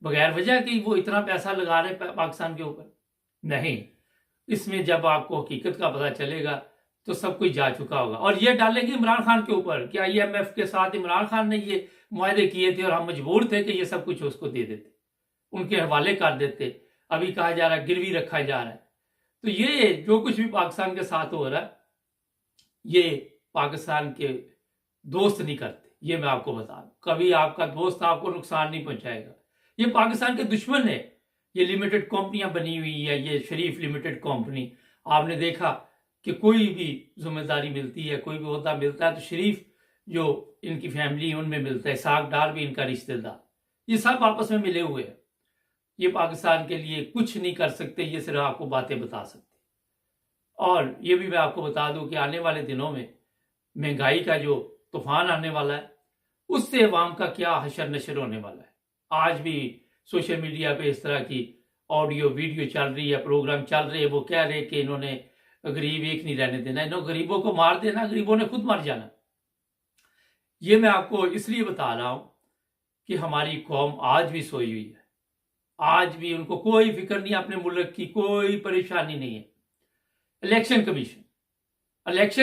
بغیر وجہ کہ وہ اتنا پیسہ لگا رہے پاکستان کے اوپر؟ نہیں، اس میں جب آپ کو حقیقت کا پتہ چلے گا تو سب کچھ جا چکا ہوگا۔ اور یہ ڈالیں گے عمران خان کے اوپر کہ آئی ایم ایف کے ساتھ عمران خان نے یہ معاہدے کیے تھے اور ہم مجبور تھے کہ یہ سب کچھ اس کو دے دیتے، ان کے حوالے کر دیتے۔ ابھی کہا جا رہا ہے گروی رکھا جا رہا ہے۔ تو یہ جو کچھ بھی پاکستان کے ساتھ ہو رہا ہے یہ پاکستان کے دوست نہیں کرتے، یہ میں آپ کو بتا دوں۔ کبھی آپ کا دوست آپ کو نقصان نہیں پہنچائے گا، یہ پاکستان کے دشمن ہے۔ یہ لمیٹڈ کمپنیاں بنی ہوئی ہے، یہ شریف لمیٹڈ کمپنی، آپ نے دیکھا کہ کوئی بھی ذمہ داری ملتی ہے، کوئی بھی عہدہ ملتا ہے تو شریف جو ان کی فیملی ان میں ملتا ہے، ساگ ڈار بھی ان کا رشتہ دار، یہ سب آپس میں ملے ہوئے ہیں۔ یہ پاکستان کے لیے کچھ نہیں کر سکتے، یہ صرف آپ کو باتیں بتا سکتے۔ اور یہ بھی میں آپ کو بتا دوں کہ آنے والے دنوں میں مہنگائی کا جو طوفان آنے والا ہے اس سے عوام کا کیا حشر نشر ہونے والا ہے۔ آج بھی سوشل میڈیا پہ اس طرح کی آڈیو ویڈیو چل رہی ہے، پروگرام چل رہے ہیں، وہ کہہ رہے کہ انہوں نے غریب ایک نہیں رہنے دینا، انہوں نے غریبوں کو مار دینا، غریبوں نے خود مر جانا۔ یہ میں آپ کو اس لیے بتا رہا ہوں کہ ہماری قوم آج بھی سوئی ہوئی ہے، آج بھی ان کو کوئی فکر نہیں، اپنے ملک کی کوئی پریشانی نہیں ہے۔ الیکشن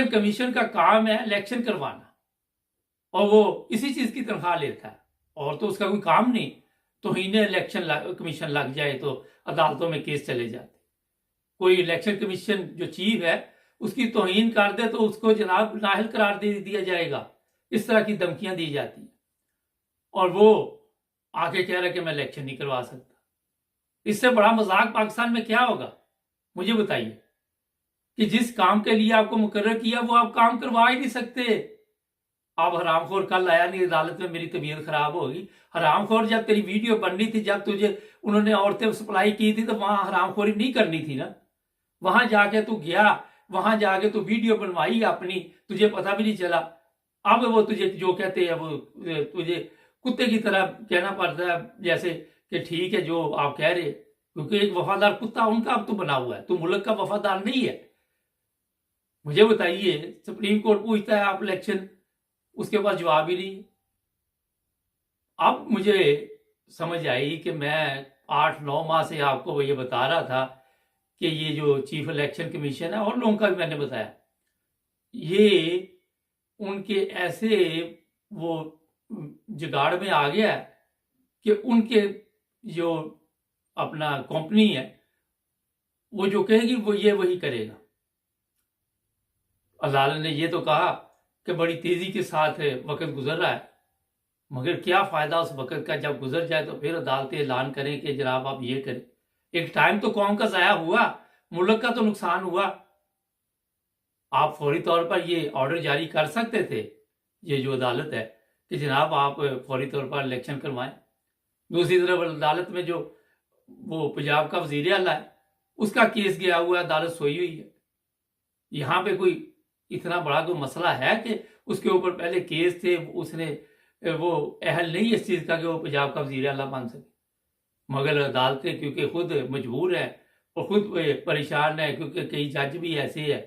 کمیشن کا کام ہے الیکشن کروانا، اور وہ اسی چیز کی تنخواہ لیتا ہے، اور تو اس کا کوئی کام نہیں۔ توہین الیکشن کمیشن لگ جائے تو عدالتوں میں کیس چلے جاتے۔ کوئی الیکشن کمیشن جو چیف ہے اس کی توہین کر دے تو اس کو جناب نااہل قرار دے دیا جائے گا، اس طرح کی دھمکیاں دی جاتی ہیں، اور وہ آگے کہہ رہا ہے کہ میں الیکشن نہیں کروا سکتا۔ اس سے بڑا مذاق پاکستان میں کیا ہوگا؟ مجھے بتائیے کہ جس کام کے لیے آپ کو مقرر کیا وہ آپ کام کروا ہی نہیں سکتے۔ آپ حرام خور کل آیا نہیں عدالت میں، میری طبیعت خراب ہوگی۔ حرام خور جب تیری ویڈیو بننی تھی، جب تجھے انہوں نے عورتیں سپلائی کی تھی تو وہاں حرام خوری نہیں کرنی تھی نا۔ وہاں جا کے تو گیا، وہاں جا کے تو ویڈیو بنوائی اپنی، تجھے پتہ بھی نہیں چلا۔ اب وہ تجھے جو کہتے ہیں وہ تجھے کتے کی طرح کہنا پڑتا ہے، جیسے کہ ٹھیک ہے جو آپ کہہ رہے، کیونکہ ایک وفادار کتا ان کا اب تو بنا ہوا ہے، تو ملک کا وفادار نہیں ہے۔ مجھے بتائیے سپریم کورٹ پوچھتا ہے آپ الیکشن، اس کے پاس جواب ہی نہیں۔ اب مجھے سمجھ آئی کہ میں 8-9 ماہ سے آپ کو یہ بتا رہا تھا کہ یہ جو چیف الیکشن کمیشن ہے، اور لوگوں کا بھی میں نے بتایا، یہ ان کے ایسے وہ جگاڑ میں آ گیا ہے کہ ان کے جو اپنا کمپنی ہے وہ جو کہے گی وہ یہ وہی کرے گا۔ عدالت نے یہ تو کہا کہ بڑی تیزی کے ساتھ وقت گزر رہا ہے، مگر کیا فائدہ اس وقت کا؟ جب گزر جائے تو پھر عدالتیں اعلان کریں کہ جناب آپ یہ کریں۔ ایک ٹائم تو قوم کا ضائع ہوا، ملک کا تو نقصان ہوا۔ آپ فوری طور پر یہ آرڈر جاری کر سکتے تھے، یہ جو عدالت ہے، کہ جناب آپ فوری طور پر الیکشن کروائیں۔ دوسری طرف عدالت میں جو وہ پنجاب کا وزیر اعلیٰ ہے، اس کا کیس گیا ہوا ہے، عدالت سوئی ہوئی ہے۔ یہاں پہ کوئی اتنا بڑا کوئی مسئلہ ہے کہ اس کے اوپر پہلے کیس تھے، اس نے وہ اہل نہیں اس چیز کا کہ وہ پنجاب کا وزیر اعلیٰ بن سکے، مگر عدالتیں کیونکہ خود مجبور ہے اور خود پریشان ہے، کیونکہ کئی جج بھی ایسے ہیں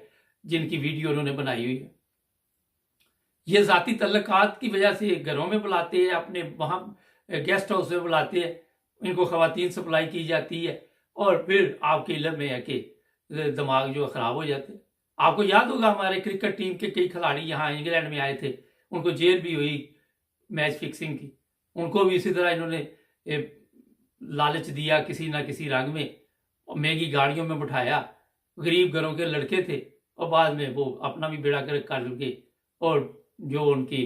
جن کی ویڈیو انہوں نے بنائی ہوئی ہے۔ یہ ذاتی تعلقات کی وجہ سے گھروں میں بلاتے ہیں، اپنے وہاں گیسٹ ہاؤس میں بلاتے ہیں، ان کو خواتین سپلائی کی جاتی ہے، اور پھر آپ کے علم میں ہے کہ دماغ جو خراب ہو جاتے ہیں۔ آپ کو یاد ہوگا ہمارے کرکٹ ٹیم کے کئی کھلاڑی یہاں انگلینڈ میں آئے تھے، ان کو جیل بھی ہوئی میچ فکسنگ کی، ان کو بھی اسی طرح انہوں نے لالچ دیا کسی نہ کسی رنگ میں، مہنگی گاڑیوں میں بٹھایا، غریب گھروں کے لڑکے تھے، اور بعد میں وہ اپنا بھی بیڑا کر کے اور جو ان کی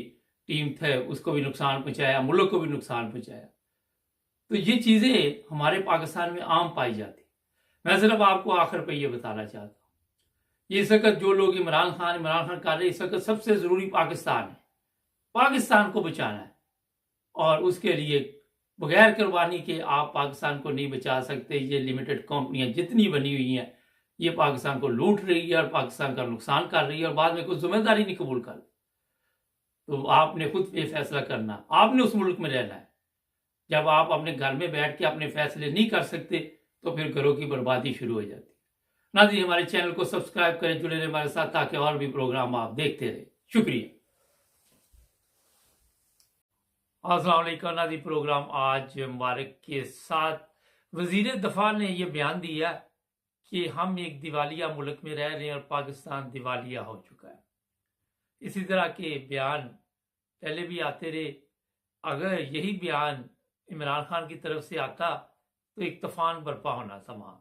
ٹیم تھے اس کو بھی نقصان پہنچایا، ملک کو بھی نقصان پہنچایا۔ تو یہ چیزیں ہمارے پاکستان میں عام پائی جاتی۔ میں صرف آپ کو آخر پہ یہ بتانا چاہتا ہوں، یہ اس وقت جو لوگ عمران خان کر رہے ہیں، اس وقت سب سے ضروری پاکستان ہے، پاکستان کو بچانا ہے، اور اس کے لیے بغیر قربانی کے آپ پاکستان کو نہیں بچا سکتے۔ یہ لمیٹڈ کمپنیاں جتنی بنی ہوئی ہیں، یہ پاکستان کو لوٹ رہی ہے اور پاکستان کا نقصان کر رہی ہے، اور بعد میں کوئی ذمہ داری نہیں قبول کر۔ تو آپ نے خود یہ فیصلہ کرنا، آپ نے اس ملک میں رہنا ہے۔ جب آپ اپنے گھر میں بیٹھ کے اپنے فیصلے نہیں کر سکتے تو پھر گھروں کی بربادی شروع ہو جاتی ہے۔ ناظرین، ہمارے چینل کو سبسکرائب کریں، جڑے رہیں ہمارے ساتھ تاکہ اور بھی پروگرام آپ دیکھتے رہیں۔ شکریہ۔ السلام علیکم ناظرین، پروگرام آج مبارک کے ساتھ وزیر دفاع نے یہ بیان دیا کہ ہم ایک دیوالیہ ملک میں رہ رہے ہیں اور پاکستان دیوالیہ ہو چکا ہے۔ اسی طرح کے بیان پہلے بھی آتے رہے۔ اگر یہی بیان عمران خان کی طرف سے آتا تو ایک طوفان برپا ہونا تھا وہاں۔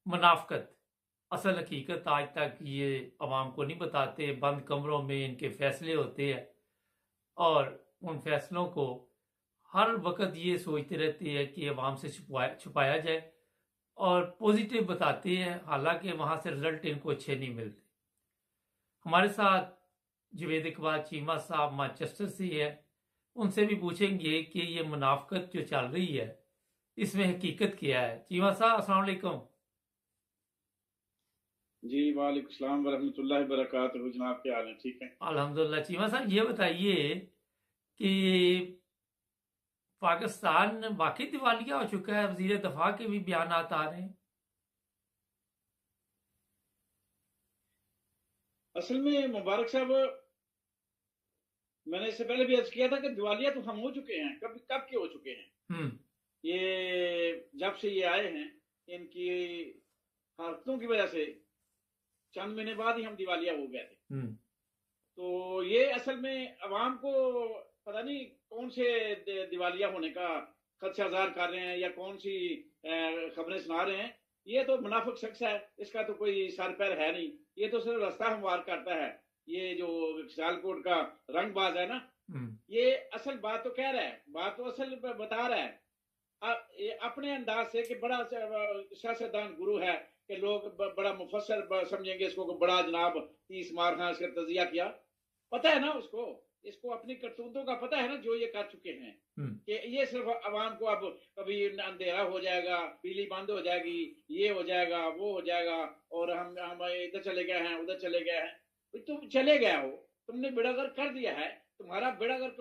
منافقت، اصل حقیقت آج تک یہ عوام کو نہیں بتاتے، بند کمروں میں ان کے فیصلے ہوتے ہیں، اور ان فیصلوں کو ہر وقت یہ سوچتے رہتے ہیں کہ عوام سے چھپایا جائے، اور پوزیٹیو بتاتے ہیں، حالانکہ وہاں سے رزلٹ ان کو اچھے نہیں ملتے۔ ہمارے ساتھ جوید اقبال چیمہ صاحب مانچسٹر سے ہے، ان سے بھی پوچھیں گے کہ یہ منافقت جو چل رہی ہے اس میں حقیقت کیا ہے۔ چیمہ صاحب السلام علیکم۔ جی وعلیکم السلام ورحمۃ اللہ وبرکاتہ۔ جناب کیا حال ہے؟ ٹھیک ہے الحمدللہ۔ چیمہ صاحب یہ بتائیے کہ پاکستان واقعی دیوالیہ ہو چکا ہے؟ وزیر دفاع کے بھی بیانات آ رہے ہیں۔ اصل میں مبارک صاحب، میں نے اس سے پہلے بھی عرض کیا تھا کہ دیوالیہ تو ہم ہو چکے ہیں، کب کے ہو چکے ہیں۔ یہ جب سے یہ آئے ہیں، ان کی حرکتوں کی وجہ سے چند مہینے بعد ہی ہم دیوالیہ ہو گئے تھے۔ تو یہ اصل میں عوام کو پتہ نہیں کون سے دیوالیہ ہونے کا خدشہ ظاہر کر رہے ہیں یا کون سی خبریں سنا رہے ہیں۔ یہ تو منافق شخص ہے، اس کا تو کوئی سر پیر ہے نہیں، یہ تو صرف رستہ ہموار کرتا ہے۔ یہ جو سیالکوٹ کا رنگ باز ہے نا، یہ اصل بات تو کہہ رہا ہے، بات تو اصل بتا رہا ہے اپنے انداز سے کہ بڑا سیاستدان گرو ہے، کہ لوگ بڑا مفسر سمجھیں گے اس کو، بڑا جناب 30 مار خان اس کا تجزیہ کیا۔ پتہ ہے نا اس کو اپنی کرتوتوں کا پتہ ہے نا، جو یہ کر چکے ہیں، کہ یہ صرف عوام کو اب کبھی اندھیرا ہو جائے گا، بجلی بند ہو جائے گی، یہ ہو جائے گا، وہ ہو جائے گا، اور ہم ادھر چلے گئے ہیں، ادھر چلے گئے ہیں۔ تم چلے گئے ہو، تم نے بیڑا غرق کر دیا ہے، تمہارا بیڑا غرق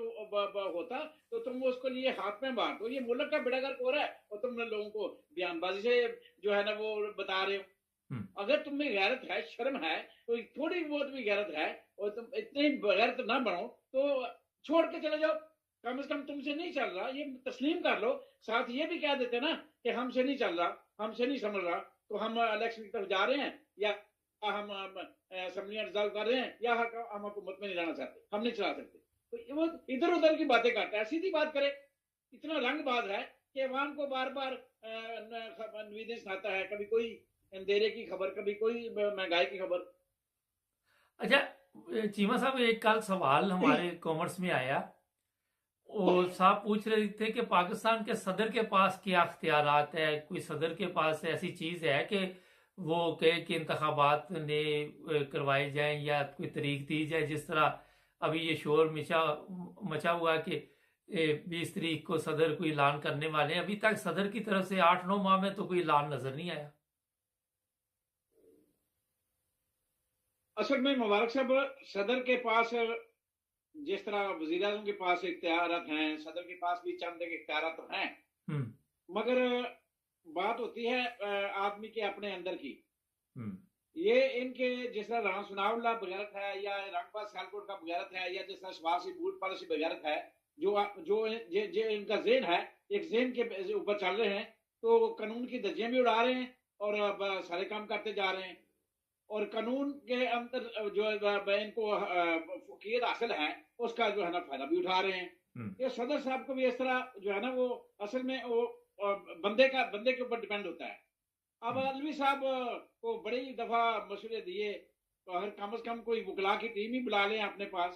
ہوتا تو تم اس کو لیے ہاتھ میں بانٹو۔ یہ ملک کا بیڑا غرق ہو رہا ہے اور تم نے لوگوں کو بیان بازی سے جو ہے نا وہ بتا رہے ہو۔ اگر تم میں غیرت ہے، شرم ہے، تو تھوڑی بہت بھی غیرت ہے، اور تم اتنے غیرت نہ بنو تو چھوڑ کے چلے جاؤ۔ کم از کم تم سے نہیں چل رہا، یہ تسلیم کر لو۔ ساتھ یہ بھی کہہ دیتے نا کہ ہم سے نہیں چل رہا، ہم سے نہیں سمجھ رہا، تو ہم الیکشن کی طرف جا رہے ہیں، یا ہم اسمبلیاں ڈیزالو کر رہے ہیں، یا ہم حکومت میں نہیں رہنا چاہتے، ہم نہیں چلا سکتے۔ تو وہ ادھر ادھر کی باتیں کرتا ہے، سیدھی بات کرے۔ اتنا رنگ باز ہے کہ عوام کو بار بار نویدیں سناتا ہے، کبھی کوئی اندھیرے کی خبر، کبھی کوئی مہنگائی کی خبر۔ اچھا چیمہ صاحب، ایک کل سوال ہمارے کامرس میں آیا، اور صاحب پوچھ رہے تھے کہ پاکستان کے صدر کے پاس کیا اختیارات ہے؟ کوئی صدر کے پاس ایسی چیز ہے کہ وہ کہے کہ انتخابات نے کروائے جائیں یا کوئی تاریخ دی جائے، جس طرح ابھی یہ شور مچا ہوا کہ 20 تاریخ کو صدر کوئی اعلان کرنے والے ہیں، ابھی تک صدر کی طرف سے 8-9 ماہ میں تو کوئی اعلان نظر نہیں آیا۔ اصل میں مبارک صاحب، صدر کے پاس جس طرح وزیر اعظم کے پاس اختیارات ہیں، صدر کے پاس بھی چند اختیارات تو ہیں، مگر بات ہوتی ہے آدمی کے اپنے اندر کی۔ یہ ان کے جس طرح رانا ثناء اللہ بغیرت ہے، یا رنگباز سیالکوٹ کا بغیرت ہے، یا جس طرح شہباز بوٹ پالیسی بغیرت ہے، جو ان کا ذہن ہے، ایک ذہن کے اوپر چل رہے ہیں، تو قانون کی دھجیاں بھی اڑا رہے ہیں اور سارے کام کرتے جا رہے ہیں، اور قانون کے اندر جو ان کو فوقیت حاصل ہے اس کا جو ہے نا فائدہ بھی اٹھا رہے ہیں۔ یہ صدر صاحب کو بھی اس طرح جو ہے نا وہ اصل میں وہ بندے کے اوپر ڈیپینڈ ہوتا ہے۔ اب علوی صاحب کو بڑی دفعہ مشورے دیے، اگر کم از کم کوئی وکلا کی ٹیم ہی بلا لیں اپنے پاس،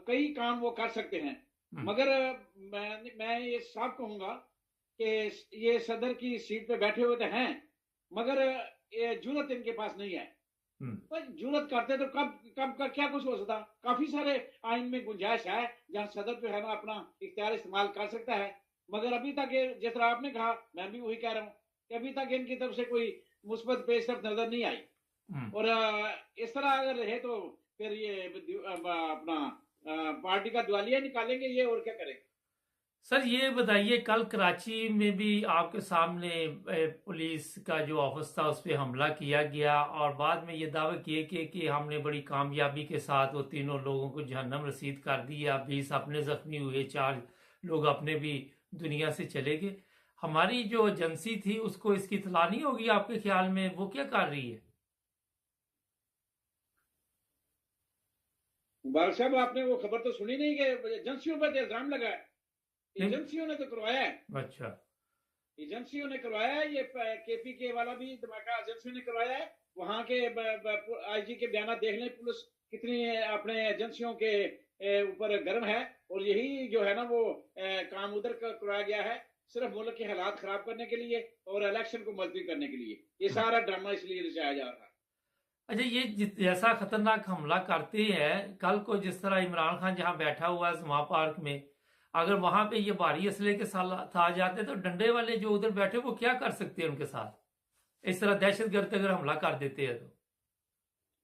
کئی کام وہ کر سکتے ہیں، مگر میں یہ صاف کہوں گا کہ یہ صدر کی سیٹ پہ بیٹھے ہوئے تو ہیں، مگر یہ جرت ان کے پاس نہیں ہے۔ جرت کرتے تو کب کا کیا کچھ ہو سکتا؟ کافی سارے آئین میں گنجائش ہے جہاں صدر جو ہے نا اپنا اختیار استعمال کر سکتا ہے، مگر ابھی تک جس طرح آپ نے کہا، میں بھی وہی کہہ رہا ہوں کہ ابھی تک ان کی طرف سے کوئی مثبت پیش رفت نظر نہیں آئی، اور اس طرح اگر رہے تو پھر یہ اپنا پارٹی کا دیوالیہ نکالیں گے یہ، اور کیا کریں گے؟ سر یہ بتائیے، کل کراچی میں بھی آپ کے سامنے پولیس کا جو آفس تھا اس پہ حملہ کیا گیا، اور بعد میں یہ دعویٰ کیے کہ ہم نے بڑی کامیابی کے ساتھ وہ تینوں لوگوں کو جہنم رسید کر دیا، 20 اپنے زخمی ہوئے، 4 لوگ اپنے بھی دنیا سے چلے گئے۔ ہماری جو ایجنسی تھی اس کو اس کی اطلاع نہیں ہوگی آپ کے خیال میں؟ وہ کیا کر رہی ہے؟ مبارک صاحب، آپ نے وہ خبر تو سنی نہیں کہ ایجنسیوں پر الزام لگا ہے؟ ایجنسیوں نے تو کروایا ہے۔ اچھا، ایجنسیوں نے کروایا ہے، یہ کے پی کے والا بھی دھماکہ ایجنسیوں نے کروایا ہے۔ وہاں کے آئی جی کے بیانات دیکھ لیں، پولیس کتنی اپنے ایجنسیوں کے اوپر گرم ہے، اور یہی جو ہے نا وہ کام ادھر کروایا گیا ہے صرف ملک کے حالات خراب کرنے کے لیے اور الیکشن کو ملتوی کرنے کے لیے۔ یہ سارا ڈرامہ اس لیے رچایا جا رہا ہے۔ اچھا، یہ جیسا خطرناک حملہ کرتے ہیں، کل کو جس طرح عمران خان جہاں بیٹھا ہوا ہے سما پارک میں، اگر وہاں پہ یہ بھاری اسلحے کے ساتھ آ جاتے تو ڈنڈے والے جو ادھر بیٹھے وہ کیا کر سکتے ہیں ان کے ساتھ؟ اس طرح دہشت گرد اگر حملہ کر دیتے ہیں تو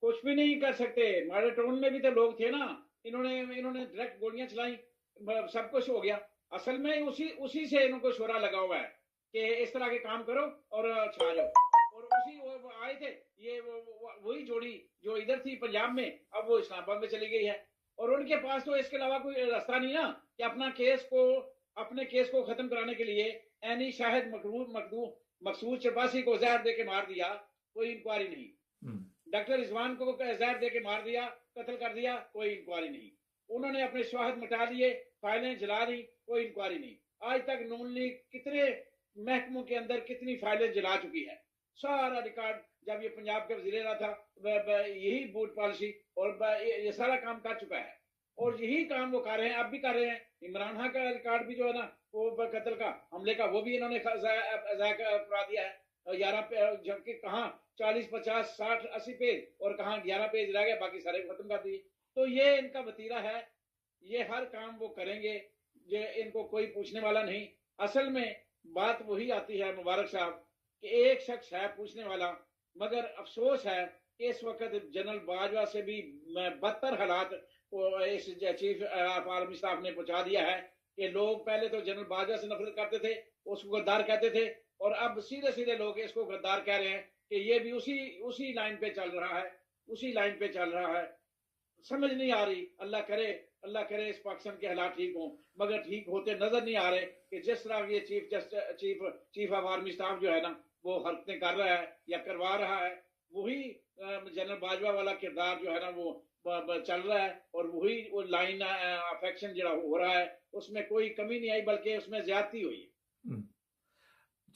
کچھ بھی نہیں کر سکتے۔ ماڈل ٹاؤن میں بھی تو لوگ تھے نا، انہوں نے ڈائریکٹ گولیاں چلائیں، سب کچھ ہو گیا۔ اصل میں اسی سے انہوں کو شورا لگا ہوا ہے کہ اس طرح کے کام کرو اور چھا جاؤ، اور اسی وہ آئے تھے، یہ وہی جوڑی جو ادھر تھی پنجاب میں، اب وہ اسلام آباد میں چلی گئی ہے، اور ان کے پاس تو اس کے علاوہ کوئی راستہ نہیں نا کہ اپنے کیس کو ختم کرانے کے لیے اینی شاہد مقصود چپاسی کو زہر دے کے مار دیا، کوئی انکوائری نہیں۔ ڈاکٹر رضوان کو زہر دے کے مار دیا، قتل کر دیا، کوئی انکوائری نہیں۔ انہوں نے اپنے شواہد مٹا دیے، فائلیں جلا دی، کوئی انکوائری نہیں۔ آج تک نون لیگ کتنے محکموں کے اندر کتنی فائلیں جلا چکی ہے، سارا ریکارڈ۔ جب یہ پنجاب کا وزیر اعلیٰ تھا، یہی بوٹ پالیسی اور یہ سارا کام کر چکا ہے، اور یہی کام وہ کر رہے ہیں، اب بھی کر رہے ہیں۔ عمران خان کا ریکارڈ بھی جو ہے نا وہ قتل کا، حملے کا، وہ بھی انہوں نے ضائع کرا دیا ہے۔ 11 جبکہ کہاں 40 50 60 80 پیج، اور کہاں 11 پیج رہ گئے، باقی سارے ختم کر دیے۔ تو یہ ان کا وتیرہ ہے، یہ ہر کام وہ کریں گے، یہ ان کو کوئی پوچھنے والا نہیں۔ اصل میں بات وہی آتی ہے مبارک صاحب کہ ایک شخص ہے پوچھنے والا، مگر افسوس ہے کہ اس وقت جنرل باجوہ سے بھی بدتر حالات اس چیف آف آرمی اسٹاف نے پہنچا دیا ہے کہ لوگ پہلے تو جنرل باجوہ سے نفرت کرتے تھے، اس کو غدار کہتے تھے، اور اب سیدھے لوگ اس کو غدار کہہ رہے ہیں کہ یہ بھی اسی لائن پہ چل رہا ہے، سمجھ نہیں آ رہی۔ اللہ کرے اس پاکستان کے حالات ٹھیک ہوں، مگر ٹھیک ہوتے نظر نہیں آ رہے کہ جس طرح یہ چیف آف آرمی اسٹاف جو ہے نا وہ حرکتیں کر رہا ہے یا کروا رہا ہے، وہی جنرل باجوہ والا کردار جو ہے نا وہ چل رہا ہے، اور وہی وہ لائن آف ایکشن جو ہو رہا ہے اس میں کوئی کمی نہیں آئی بلکہ اس میں زیادتی ہوئی ہے۔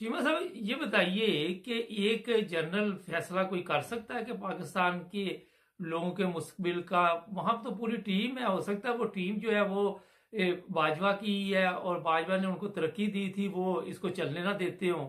چیمہ صاحب یہ بتائیے کہ ایک جنرل فیصلہ کوئی کر سکتا ہے کہ پاکستان کے لوگوں کے مستقبل کا؟ وہاں تو پوری ٹیم ہے، ہو سکتا ہے وہ ٹیم جو ہے وہ باجوہ کی ہے اور باجوہ نے ان کو ترقی دی تھی، وہ اس کو چلنے نہ دیتے ہوں۔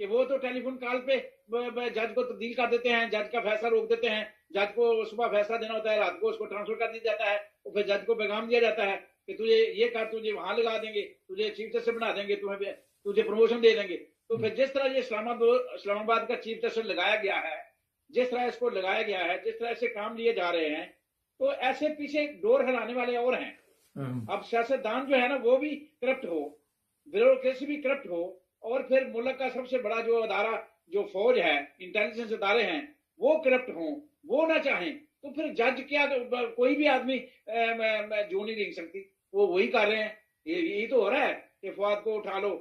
کہ وہ تو ٹیلی فون کال پہ جج کو تبدیل کر دیتے ہیں, جج کا فیصلہ روک دیتے ہیں, جج کو صبح فیصلہ دینا ہوتا ہے, رات کو اس کو ٹرانسفر کر دیا جاتا ہے, اور پھر جج کو پیغام دیا جاتا ہے کہ تجھے یہ کر, تجھے وہاں لگا دیں گے, تجھے چیف جسٹس بنا دیں گے, تجھے پروموشن دے دیں گے. تو پھر جس طرح یہ اسلام آباد کا چیف جسٹس لگایا گیا ہے, جس طرح اس کو لگایا گیا ہے, جس طرح سے کام لیے جا رہے ہیں, تو ایسے پیچھے ڈور ہلانے والے اور ہیں. اب سیاستدان جو ہے نا وہ بھی کرپٹ ہو, بیوروکریسی بھی کرپٹ ہو, اور پھر ملک کا سب سے بڑا جو ادارہ, جو فوج ہے, انٹیلیجنس ادارے ہیں, وہ کرپٹ ہوں, وہ نہ چاہیں, تو پھر جج کیا, کوئی بھی آدمی جو نہیں دیکھ سکتی, وہ وہی کر رہے ہیں. یہی تو ہو رہا ہے کہ فواد کو اٹھا لو,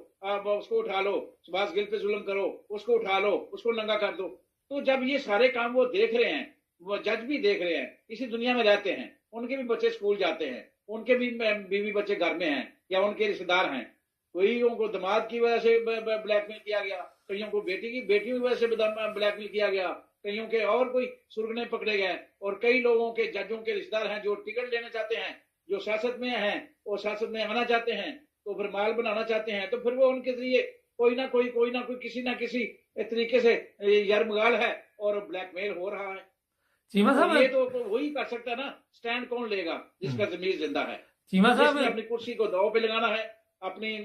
اس کو اٹھا لو, شہباز گل پہ ظلم کرو, اس کو اٹھا لو, اس کو ننگا کر دو. تو جب یہ سارے کام وہ دیکھ رہے ہیں, وہ جج بھی دیکھ رہے ہیں, اسی دنیا میں رہتے ہیں, ان کے بھی بچے اسکول جاتے ہیں, ان کے بھی بیوی بچے گھر میں ہیں, یا ان کے رشتے دار ہیں, کوئیوں کو دماد کی وجہ سے بلیک میل کیا گیا, کئیوں کو بیٹیوں کی وجہ سے بلیک میل کیا گیا, کئیوں کے اور کوئی سرگنے پکڑے گئے, اور کئی لوگوں کے ججوں کے رشتے دار ہیں جو ٹکٹ لینا چاہتے ہیں, جو سیاست میں ہیں اور سیاست میں آنا چاہتے ہیں, تو پھر مال بنانا چاہتے ہیں, تو پھر وہ ان کے ذریعے کوئی نہ کوئی کسی نہ کسی طریقے سے یرمغال ہے اور بلیک میل ہو رہا ہے. چیمہ صاحب یہ تو وہی کر سکتا ہے نا, سٹینڈ کون لے گا جس کا ضمیر زندہ ہے, چیمہ جس نے اپنی کرسی کو داؤ پہ لگانا ہے, اپنی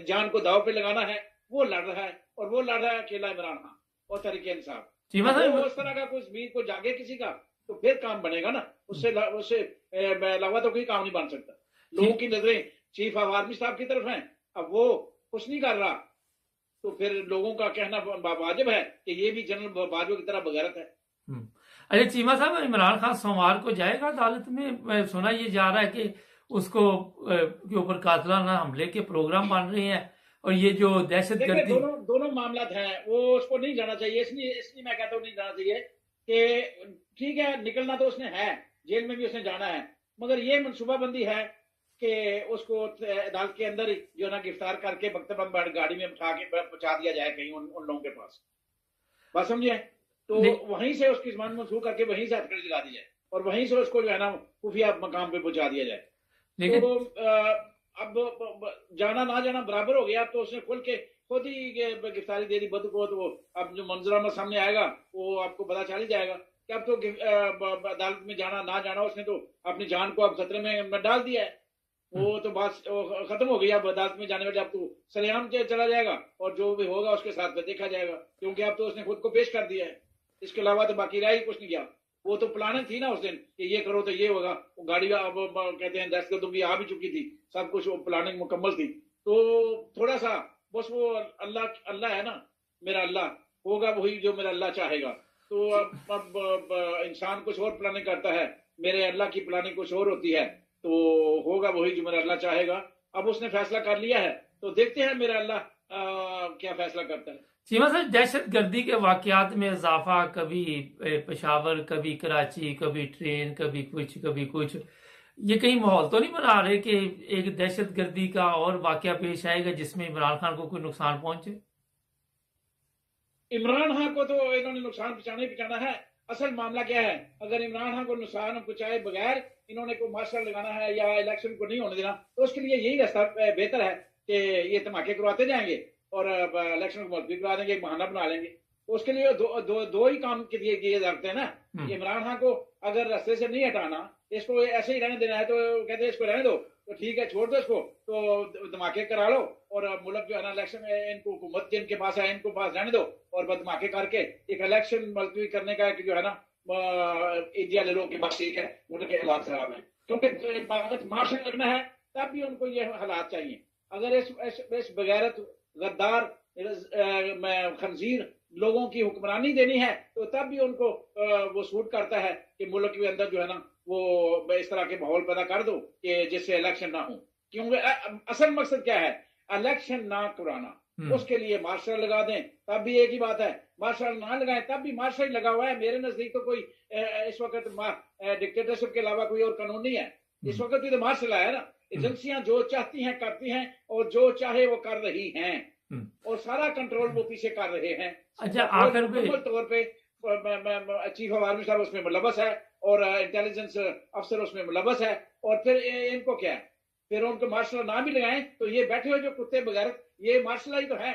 جان کو داؤ پہ لگانا ہے, وہ لڑ رہا ہے, اور وہ لڑ رہا ہے اکیلا عمران خان اور تحریک انصاف. چیمہ صاحب اس طرح کا کوئی ضمیر کو جاگے کسی کا, تو پھر کام بنے گا نا, اس سے علاوہ تو کوئی کام نہیں بن سکتا. لوگوں کی نظریں چیف آف آرمی صاحب کی طرف ہیں, اب وہ کچھ نہیں کر رہا, تو پھر لوگوں کا کہنا واجب ہے کہ یہ بھی جنرل باجوہ کی طرح بغیرت ہے. اچھا چیمہ صاحب, عمران خان سوموار کو جائے گا عدالت میں؟ میں سنا یہ جا رہا ہے کہ اس کو کے اوپر قاتلانہ حملے کے پروگرام بن رہے ہیں, اور یہ جو دہشت گردی, دونوں معاملات ہیں, وہ اس کو نہیں جانا چاہیے. اس لیے میں کہتا ہوں نہیں جانا چاہیے کہ ٹھیک ہے نکلنا تو اس نے ہے, جیل میں بھی اس نے جانا ہے, مگر یہ منصوبہ بندی ہے کہ اس کو عدالت کے اندر جو نا گرفتار کر کے مکتبہ گاڑی میں اٹھا کے پہنچا دیا جائے کہیں ان لوگوں کے پاس, بات سمجھے, تو وہیں سے اس کی زبان منسوخ کر کے وہیں سے ہتھکڑی لگا دی جائے, اور وہیں سے اس کو جو ہے نا خفیہ مقام پہ پہنچا دیا جائے. تو اب جانا نہ جانا برابر ہو گیا, تو اس نے کھل کے خود ہی گرفتاری دے دی بدھ کو. تو اب جو منظر سامنے آئے گا وہ آپ کو پتا چل ہی جائے گا کہ اب تو عدالت میں جانا نہ جانا اس نے تو اپنی جان کو اب خطرے میں ڈال دیا ہے. وہ تو بات ختم ہو گئی, اب عدالت میں جانے والے اب تو سریعام چلا جائے گا, اور جو بھی ہوگا اس کے ساتھ دیکھا جائے گا, کیونکہ اب تو اس نے خود کو پیش کر دیا ہے. اس کے علاوہ تو باقی رہ ہی کچھ نہیں کیا. وہ تو پلاننگ تھی نا اس دن کہ یہ کرو تو یہ ہوگا, وہ گاڑی اب کہتے ہیں دہشت گردوں کی آ بھی چکی تھی, سب کچھ پلاننگ مکمل تھی. تو تھوڑا سا بس وہ اللہ ہے نا, میرا اللہ ہوگا وہی جو میرا اللہ چاہے گا. تو اب انسان کچھ اور پلاننگ کرتا ہے, میرے اللہ کی پلاننگ کچھ اور ہوتی ہے, تو ہوگا وہی جو میرا اللہ چاہے گا. اب اس نے فیصلہ کر لیا ہے, تو دیکھتے ہیں میرا اللہ کیا فیصلہ کرتا ہے. چیمہ صاحب, دہشت گردی کے واقعات میں اضافہ, کبھی پشاور, کبھی کراچی, کبھی ٹرین, کبھی کچھ, یہ کہیں ماحول تو نہیں بنا رہے کہ ایک دہشت گردی کا اور واقعہ پیش آئے گا جس میں عمران خان کو کوئی نقصان پہنچے؟ عمران خان کو تو انہوں نے نقصان پہنچانا ہے. اصل معاملہ کیا ہے, اگر عمران خان کو نقصان پہنچائے بغیر انہوں نے کوئی مارشل لگانا ہے یا الیکشن کو نہیں ہونے دینا, تو اس کے لیے یہی راستہ بہتر ہے کہ یہ دھماکے کرواتے جائیں گے اور الیکشن کو ملتوی کروا دیں گے, ایک بہانہ بنا لیں گے. تو اس کے لیے دو ہی کام کیے جاتے ہیں نا. عمران خان کو اگر راستے سے نہیں ہٹانا, اس کو ایسے ہی رہنے دینا ہے, تو کہتے ہیں اس کو رہنے دو, تو ٹھیک ہے چھوڑ دو اس کو, تو دھماکے کرا لو, اور ملک جو ہے نا الیکشن میں ان کو حکومت جن کے پاس ہے ان کو پاس رہنے دو, اور دھماکے کر کے ایک الیکشن ملتوی کرنے کا جو ہے نا انڈیا لے لو کہ بس ٹھیک ہے ملک کے حالات خراب ہیں. کیونکہ مارشل لگنا ہے تب بھی ان کو یہ حالات چاہیے. اگر اس بغیرت غدار خنزیر لوگوں کی حکمرانی دینی ہے, تو تب بھی ان کو وہ سوٹ کرتا ہے کہ ملک کے اندر جو ہے نا وہ اس طرح کے ماحول پیدا کر دو کہ جس سے الیکشن نہ ہو. کیونکہ اصل مقصد کیا ہے, الیکشن نہ کرانا. اس کے لیے مارشل لگا دیں تب بھی ایک ہی بات ہے, مارشل نہ لگائیں تب بھی مارشل لگا ہوا ہے. میرے نزدیک تو کوئی اس وقت ڈکٹیٹرشپ کے علاوہ کوئی اور قانون نہیں ہے. اس وقت بھی تو مارشل آیا نا. ایجنسیاں جو چاہتی ہیں کرتی ہیں, اور جو چاہے وہ کر رہی ہیں, اور سارا کنٹرول وہ پیچھے کر رہے ہیں. مکمل طور پہ چیف آف آرمی صاحب اس میں ملوث ہے, اور انٹیلیجنس افسر اس میں ملوث ہے. اور پھر ان کو کیا ہے, پھر ان کو مارشل نہ بھی لگائیں تو یہ بیٹھے ہوئے جو کتے بغیرت, یہ مارشل ہی تو ہیں.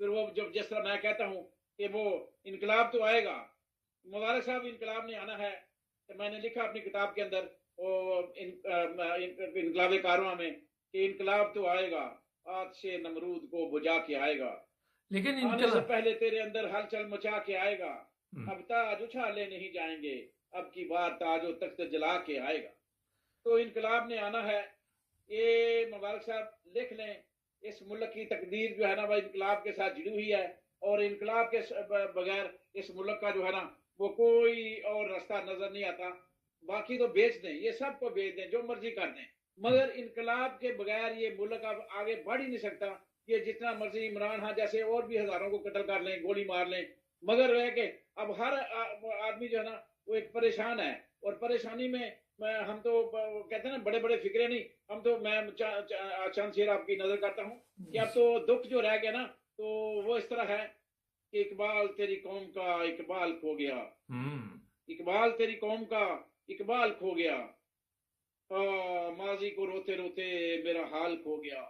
پھر وہ جب جس طرح میں کہتا ہوں کہ وہ انقلاب تو آئے گا، مبارک صاحب انقلاب نے آنا ہے، کہ میں نے لکھا اپنی کتاب کے اندر انقلاب کارواں میں کہ انقلاب تو آئے گا، آتش نمرود کو بجھا کے آئے گا، لیکن آنے سے پہلے تیرے اندر ہلچل مچا کے آئے گا، اب تاج اچھالے نہیں جائیں گے، اب کی بار تاج و تخت جلا کے آئے گا۔ تو انقلاب نے آنا ہے، یہ مبارک صاحب لکھ لیں، اس ملک کی تقدیر جو ہے نا وہ انقلاب کے ساتھ جڑی ہوئی ہے، اور انقلاب کے بغیر اس ملک کا جو ہے نا وہ کوئی اور راستہ نظر نہیں آتا۔ باقی تو بیچ دیں، یہ سب کو بیچ دیں، جو مرضی کر دیں، مگر انقلاب کے بغیر یہ ملک اب آگے بڑھ ہی نہیں سکتا۔ یہ جتنا مرضی عمران خان جیسے اور بھی ہزاروں کو قتل کر لیں، گولی مار لیں، مگر ہے کہ اب ہر آدمی جو ہے نا وہ ایک پریشان ہے، اور پریشانی میں ہم تو کہتے ہیں نا بڑے بڑے فکرے نہیں، ہم تو میں چند شیر آپ کی نظر کرتا ہوں کہ اب تو دکھ جو رہ گیا نا تو وہ اس طرح ہے کہ اقبال تیری قوم کا اقبال کھو گیا، اقبال تیری قوم کا اقبال کھو گیا، ماضی کو روتے روتے میرا حال کھو گیا،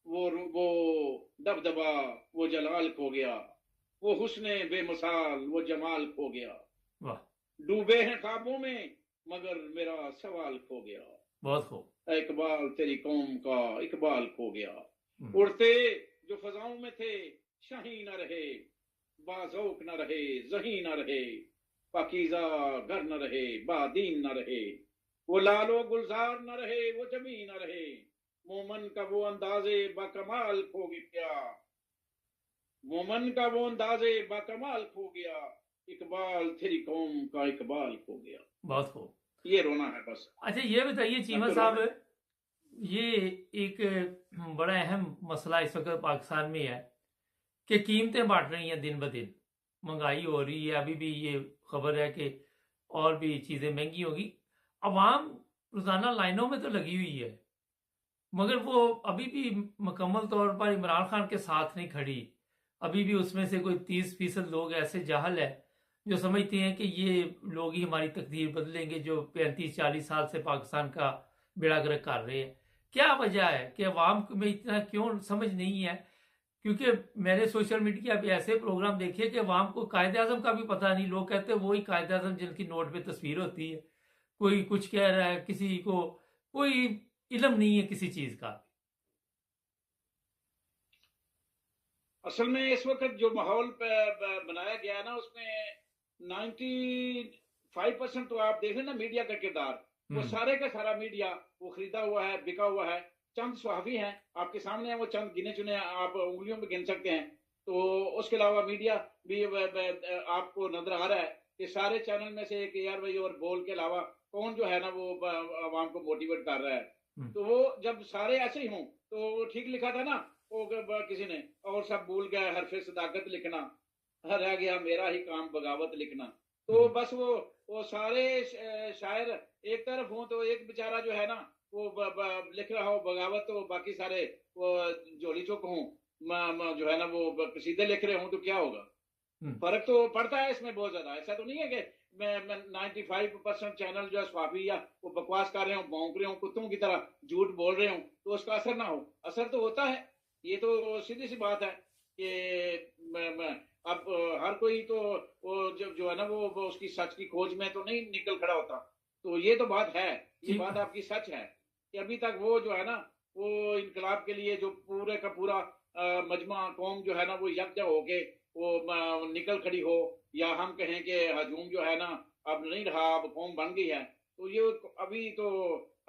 وہ دبدبا وہ جلال کھو گیا، وہ حسن بے مثال وہ جمال کھو گیا، ڈوبے ہیں خوابوں میں مگر میرا سوال کھو گیا، بہت خوب، اقبال تیری قوم کا اقبال کھو گیا، اڑتے جو فضاؤں میں تھے شاہین نہ رہے، بازوق نہ رہے، ذہین نہ رہے، پاکیزہ گھر نہ رہے، بادین نہ رہے، وہ لالو گلزار نہ رہے، وہ جمی نہ رہے، مومن کا وہ اندازے با کمال کھو گیا، مومن کا وہ اندازے با کمال کھو گیا، اقبال تیری قوم کا اقبال کھو گیا۔ بہت خوب، یہ رونا ہے بس۔ اچھا یہ بتائیے چیمہ صاحب، یہ ایک بڑا اہم مسئلہ اس وقت پاکستان میں ہے کہ قیمتیں بڑھ رہی ہیں دن بدن، مہنگائی ہو رہی ہے، ابھی بھی یہ خبر ہے کہ اور بھی چیزیں مہنگی ہوگی، عوام روزانہ لائنوں میں تو لگی ہوئی ہے، مگر وہ ابھی بھی مکمل طور پر عمران خان کے ساتھ نہیں کھڑی، ابھی بھی اس میں سے کوئی 30% لوگ ایسے جاہل ہیں جو سمجھتے ہیں کہ یہ لوگ ہی ہماری تقدیر بدلیں گے، جو 35-40 سال سے پاکستان کا بیڑا گرک کر رہے ہیں۔ کیا وجہ ہے کہ عوام میں اتنا کیوں سمجھ نہیں ہے؟ کیونکہ میں نے سوشل میڈیا پہ ایسے پروگرام دیکھے کہ عوام کو قائد اعظم کا بھی پتہ نہیں، لوگ کہتے ہیں وہی قائد اعظم جن کی نوٹ پہ تصویر ہوتی ہے، کوئی کچھ کہہ رہا ہے، کسی کو کوئی علم نہیں ہے کسی چیز کا۔ اصل میں اس وقت جو ماحول بنایا گیا نا اس میں 95% تو آپ دیکھیں نا میڈیا کا کردار، وہ سارے کا سارا میڈیا وہ خریدا ہوا ہے، بکا ہوا ہے۔ چند صحافی ہیں آپ کے سامنے ہیں، وہ چند گنے چنے آپ انگلیوں پہ گن سکتے ہیں، تو اس کے علاوہ میڈیا بھی آپ کو نظر آ رہا ہے کہ سارے چینل میں سے ایک یار بھائی اور بول کے علاوہ کون جو ہے نا وہ عوام کو موٹیویٹ کر رہا ہے، تو وہ جب سارے ایسے ہی ہوں تو ٹھیک لکھا تھا نا وہ کسی نے، اور سب بھول گیا حرف صداقت لکھنا، رہ گیا میرا ہی کام بغاوت لکھنا، تو بس وہ سارے شاعر ایک طرف ہوں تو ایک بیچارہ جو ہے نا وہ لکھ رہا ہو بغاوت، تو باقی سارے وہ جولی چوک ہوں جو ہے نا وہ قصیدے لکھ رہے ہوں، تو کیا ہوگا؟ فرق تو پڑتا ہے اس میں بہت زیادہ۔ ایسا تو نہیں ہے کہ میں 95% چینل جو ہے صحافی یا وہ بکواس کر رہے ہوں، بھونک رہے ہوں، کتوں کی طرح جھوٹ بول رہے ہوں تو اس کا اثر نہ ہو، اثر تو ہوتا ہے، یہ تو سیدھی سی بات ہے کہ اب ہر کوئی تو وہ جو ہے نا وہ اس کی سچ کی کھوج میں تو نہیں نکل کھڑا ہوتا، تو یہ تو بات ہے، یہ بات آپ کی سچ ہے کہ ابھی تک وہ جو ہے نا وہ انقلاب کے لیے جو پورے کا پورا مجمع قوم جو ہے نا وہ یکجا ہو کے وہ نکل کھڑی ہو، یا ہم کہیں کہ ہجوم جو ہے نا اب نہیں رہا، اب قوم بن گئی ہے، تو یہ ابھی تو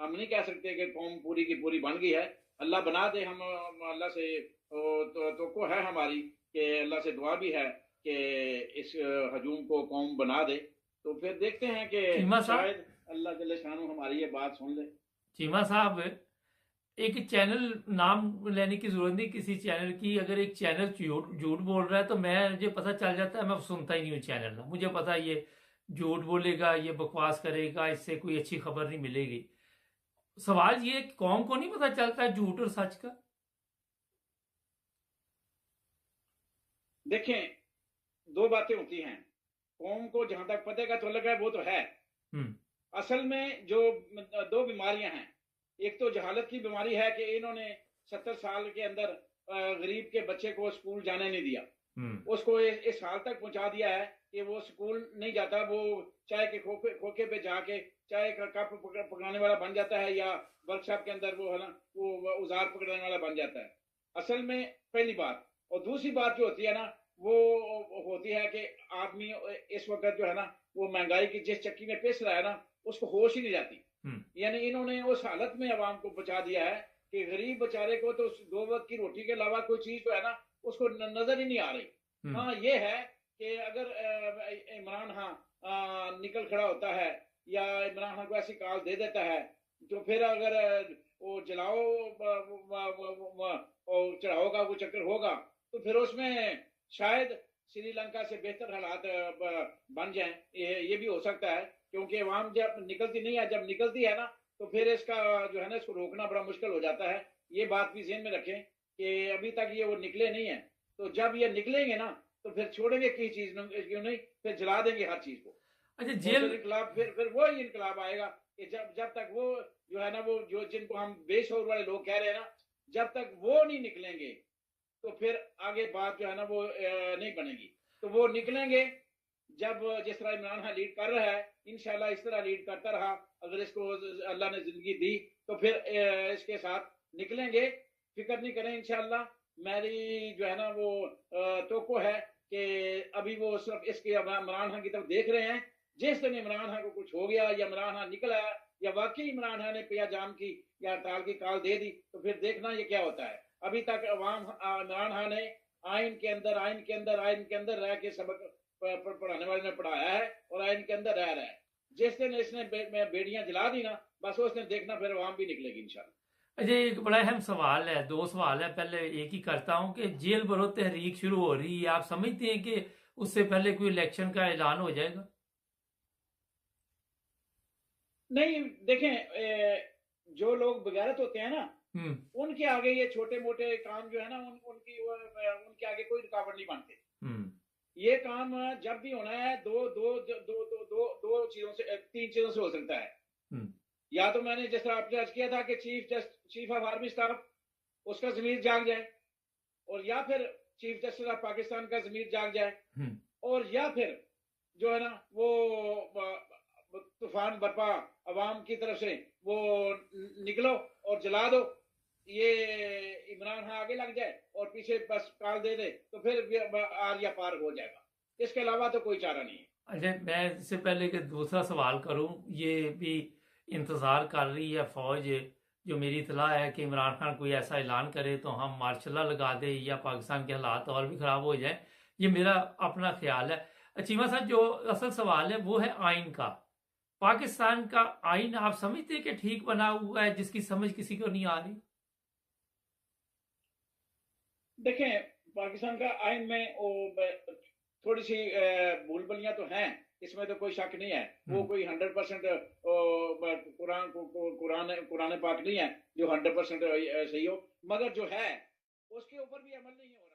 ہم نہیں کہہ سکتے کہ قوم پوری کی پوری بن گئی ہے۔ اللہ بنا دے، ہم اللہ سے توقع ہے ہماری کہ اللہ سے دعا بھی ہے کہ اس ہجوم کو قوم بنا دے، تو پھر دیکھتے ہیں کہ شاید اللہ جل شانہ ہماری یہ بات سن لے۔ چیمہ صاحب، ایک چینل نام لینے کی ضرورت نہیں کسی چینل کی، اگر ایک چینل جھوٹ بول رہا ہے تو مجھے پتہ چل جاتا ہے، میں سنتا ہی نہیں ہوں چینل نہ، مجھے پتا یہ جھوٹ بولے گا، یہ بکواس کرے گا، اس سے کوئی اچھی خبر نہیں ملے گی۔ سوال یہ کہ قوم کو نہیں پتا چلتا ہے جھوٹ اور سچ کا؟ دیکھیں دو باتیں ہوتی ہیں، قوم کو جہاں تک پتہ کا تعلق ہے وہ تو ہے، اصل میں جو دو بیماریاں ہیں، ایک تو جہالت کی بیماری ہے کہ انہوں نے 70 سال کے اندر غریب کے بچے کو اسکول جانے نہیں دیا، اس کو اس حال تک پہنچا دیا ہے کہ وہ اسکول نہیں جاتا، وہ چائے کے کھوکھے پہ جا کے چائے کا کپ پکڑانے والا بن جاتا ہے، یا ورک شاپ کے اندر وہ ہے نا وہ اوزار پکڑنے والا بن جاتا ہے۔ اصل میں پہلی بات، اور دوسری بات جو ہوتی ہے نا وہ ہوتی ہے کہ آدمی اس وقت جو ہے نا وہ مہنگائی کی جس چکی میں پیس رہا ہے نا اس کو ہوش ہی نہیں جاتی، یعنی انہوں نے اس حالت میں عوام کو پہنچا دیا ہے کہ غریب بیچارے کو تو 2 وقت کی روٹی کے علاوہ کوئی چیز جو ہے نا اس کو نظر ہی نہیں آ رہی۔ ہاں یہ ہے کہ اگر عمران خان نکل کھڑا ہوتا ہے یا عمران خان کو ایسی کال دے دیتا ہے تو پھر اگر وہ جلاؤ چڑھاؤ کا کوئی چکر ہوگا تو پھر اس میں شاید سری لنکا سے بہتر حالات بن جائیں، یہ بھی ہو سکتا ہے، کیونکہ عوام جب نکلتی نہیں ہے، جب نکلتی ہے نا تو پھر اس کا جو ہے نا اس کو روکنا بڑا مشکل ہو جاتا ہے۔ یہ بات بھی ذہن میں رکھیں کہ ابھی تک یہ وہ نکلے نہیں ہیں، تو جب یہ نکلیں گے نا تو پھر چھوڑیں گے کسی چیز کیوں نہیں، پھر جلا دیں گے ہر چیز کو۔ اچھا جیل انقلاب پھر وہی انقلاب آئے گا کہ جب تک وہ جو ہے نا وہ جو جن کو ہم بے شعور والے لوگ کہہ رہے ہیں نا، جب تک وہ نہیں نکلیں گے تو پھر آگے بات جو ہے نا وہ نہیں بنے گی۔ تو وہ نکلیں گے جب جس طرح عمران خان لیڈ کر رہا ہے انشاءاللہ اس طرح لیڈ کرتا رہا، اگر اس کو اللہ نے زندگی دی تو پھر اس کے ساتھ نکلیں گے، فکر نہیں کریں انشاءاللہ۔ میری جو ہے نا وہ توقع ہے کہ ابھی وہ صرف اس کے عمران خان کی طرف دیکھ رہے ہیں، جس دن عمران خان کو کچھ ہو گیا یا عمران خان نکل آیا یا واقعی عمران خان نے پیا جام کی یا ہڑتال کی کال دے دی تو پھر دیکھنا یہ کیا ہوتا ہے۔ ابھی تک عوام عمران خان نے آئین کے اندر رہ کے سبق پڑھانے والے نے پڑھایا ہے اور آئین کے اندر رہ رہا ہے۔ جس دن اس نے بیڑیاں جلا دی نا بس اس دن دیکھنا پھر عوام بھی نکلے گی انشاءاللہ۔ اچھا ایک بڑا اہم سوال ہے، 2 سوال ہے، پہلے ایک ہی کرتا ہوں کہ جیل بھرو تحریک شروع ہو رہی ہے، آپ سمجھتے ہیں کہ اس سے پہلے کوئی الیکشن کا اعلان ہو جائے گا؟ نہیں دیکھیں، جو لوگ بغیرت ہوتے ہیں نا ان کے آگے یہ چھوٹے موٹے کام جو ہے نا ان کے آگے کوئی رکاوٹ نہیں بنتے۔ یہ کام جب بھی ہونا ہے دو چیزوں سے 3 چیزوں سے ہو سکتا ہے، یا تو میں نے جس طرح آپ نے عرض کیا تھا کہ چیف آف آرمی اسٹاف اس کا ضمیر جاگ جائے، اور یا پھر چیف جسٹس آف پاکستان کا ضمیر جاگ جائے، اور یا پھر جو ہے نا وہ طوفان برپا عوام کی طرف سے وہ نکلو اور جلا دو، یہ عمران خان آگے لگ جائے اور پیچھے بس کال دے دے تو پھر آر یا پار ہو جائے گا، اس کے علاوہ تو کوئی چارہ نہیں ہے۔ اچھا میں اس سے پہلے کہ دوسرا سوال کروں، یہ بھی انتظار کر رہی ہے فوج، جو میری اطلاع ہے کہ عمران خان کوئی ایسا اعلان کرے تو ہم مارشل لا لگا دے یا پاکستان کے حالات اور بھی خراب ہو جائیں، یہ میرا اپنا خیال ہے۔ چیمہ صاحب جو اصل سوال ہے وہ ہے آئین کا۔ پاکستان کا آئین آپ سمجھتے کہ ٹھیک بنا ہوا ہے جس کی سمجھ کسی کو نہیں آ رہی؟ دیکھیں پاکستان کا آئین میں تھوڑی سی بھول بھلیاں تو ہیں، اس میں تو کوئی شک نہیں ہے، وہ کوئی 100% قرآن پاک نہیں ہے جو 100% صحیح ہو، مگر جو ہے اس کے اوپر بھی عمل نہیں ہو رہا۔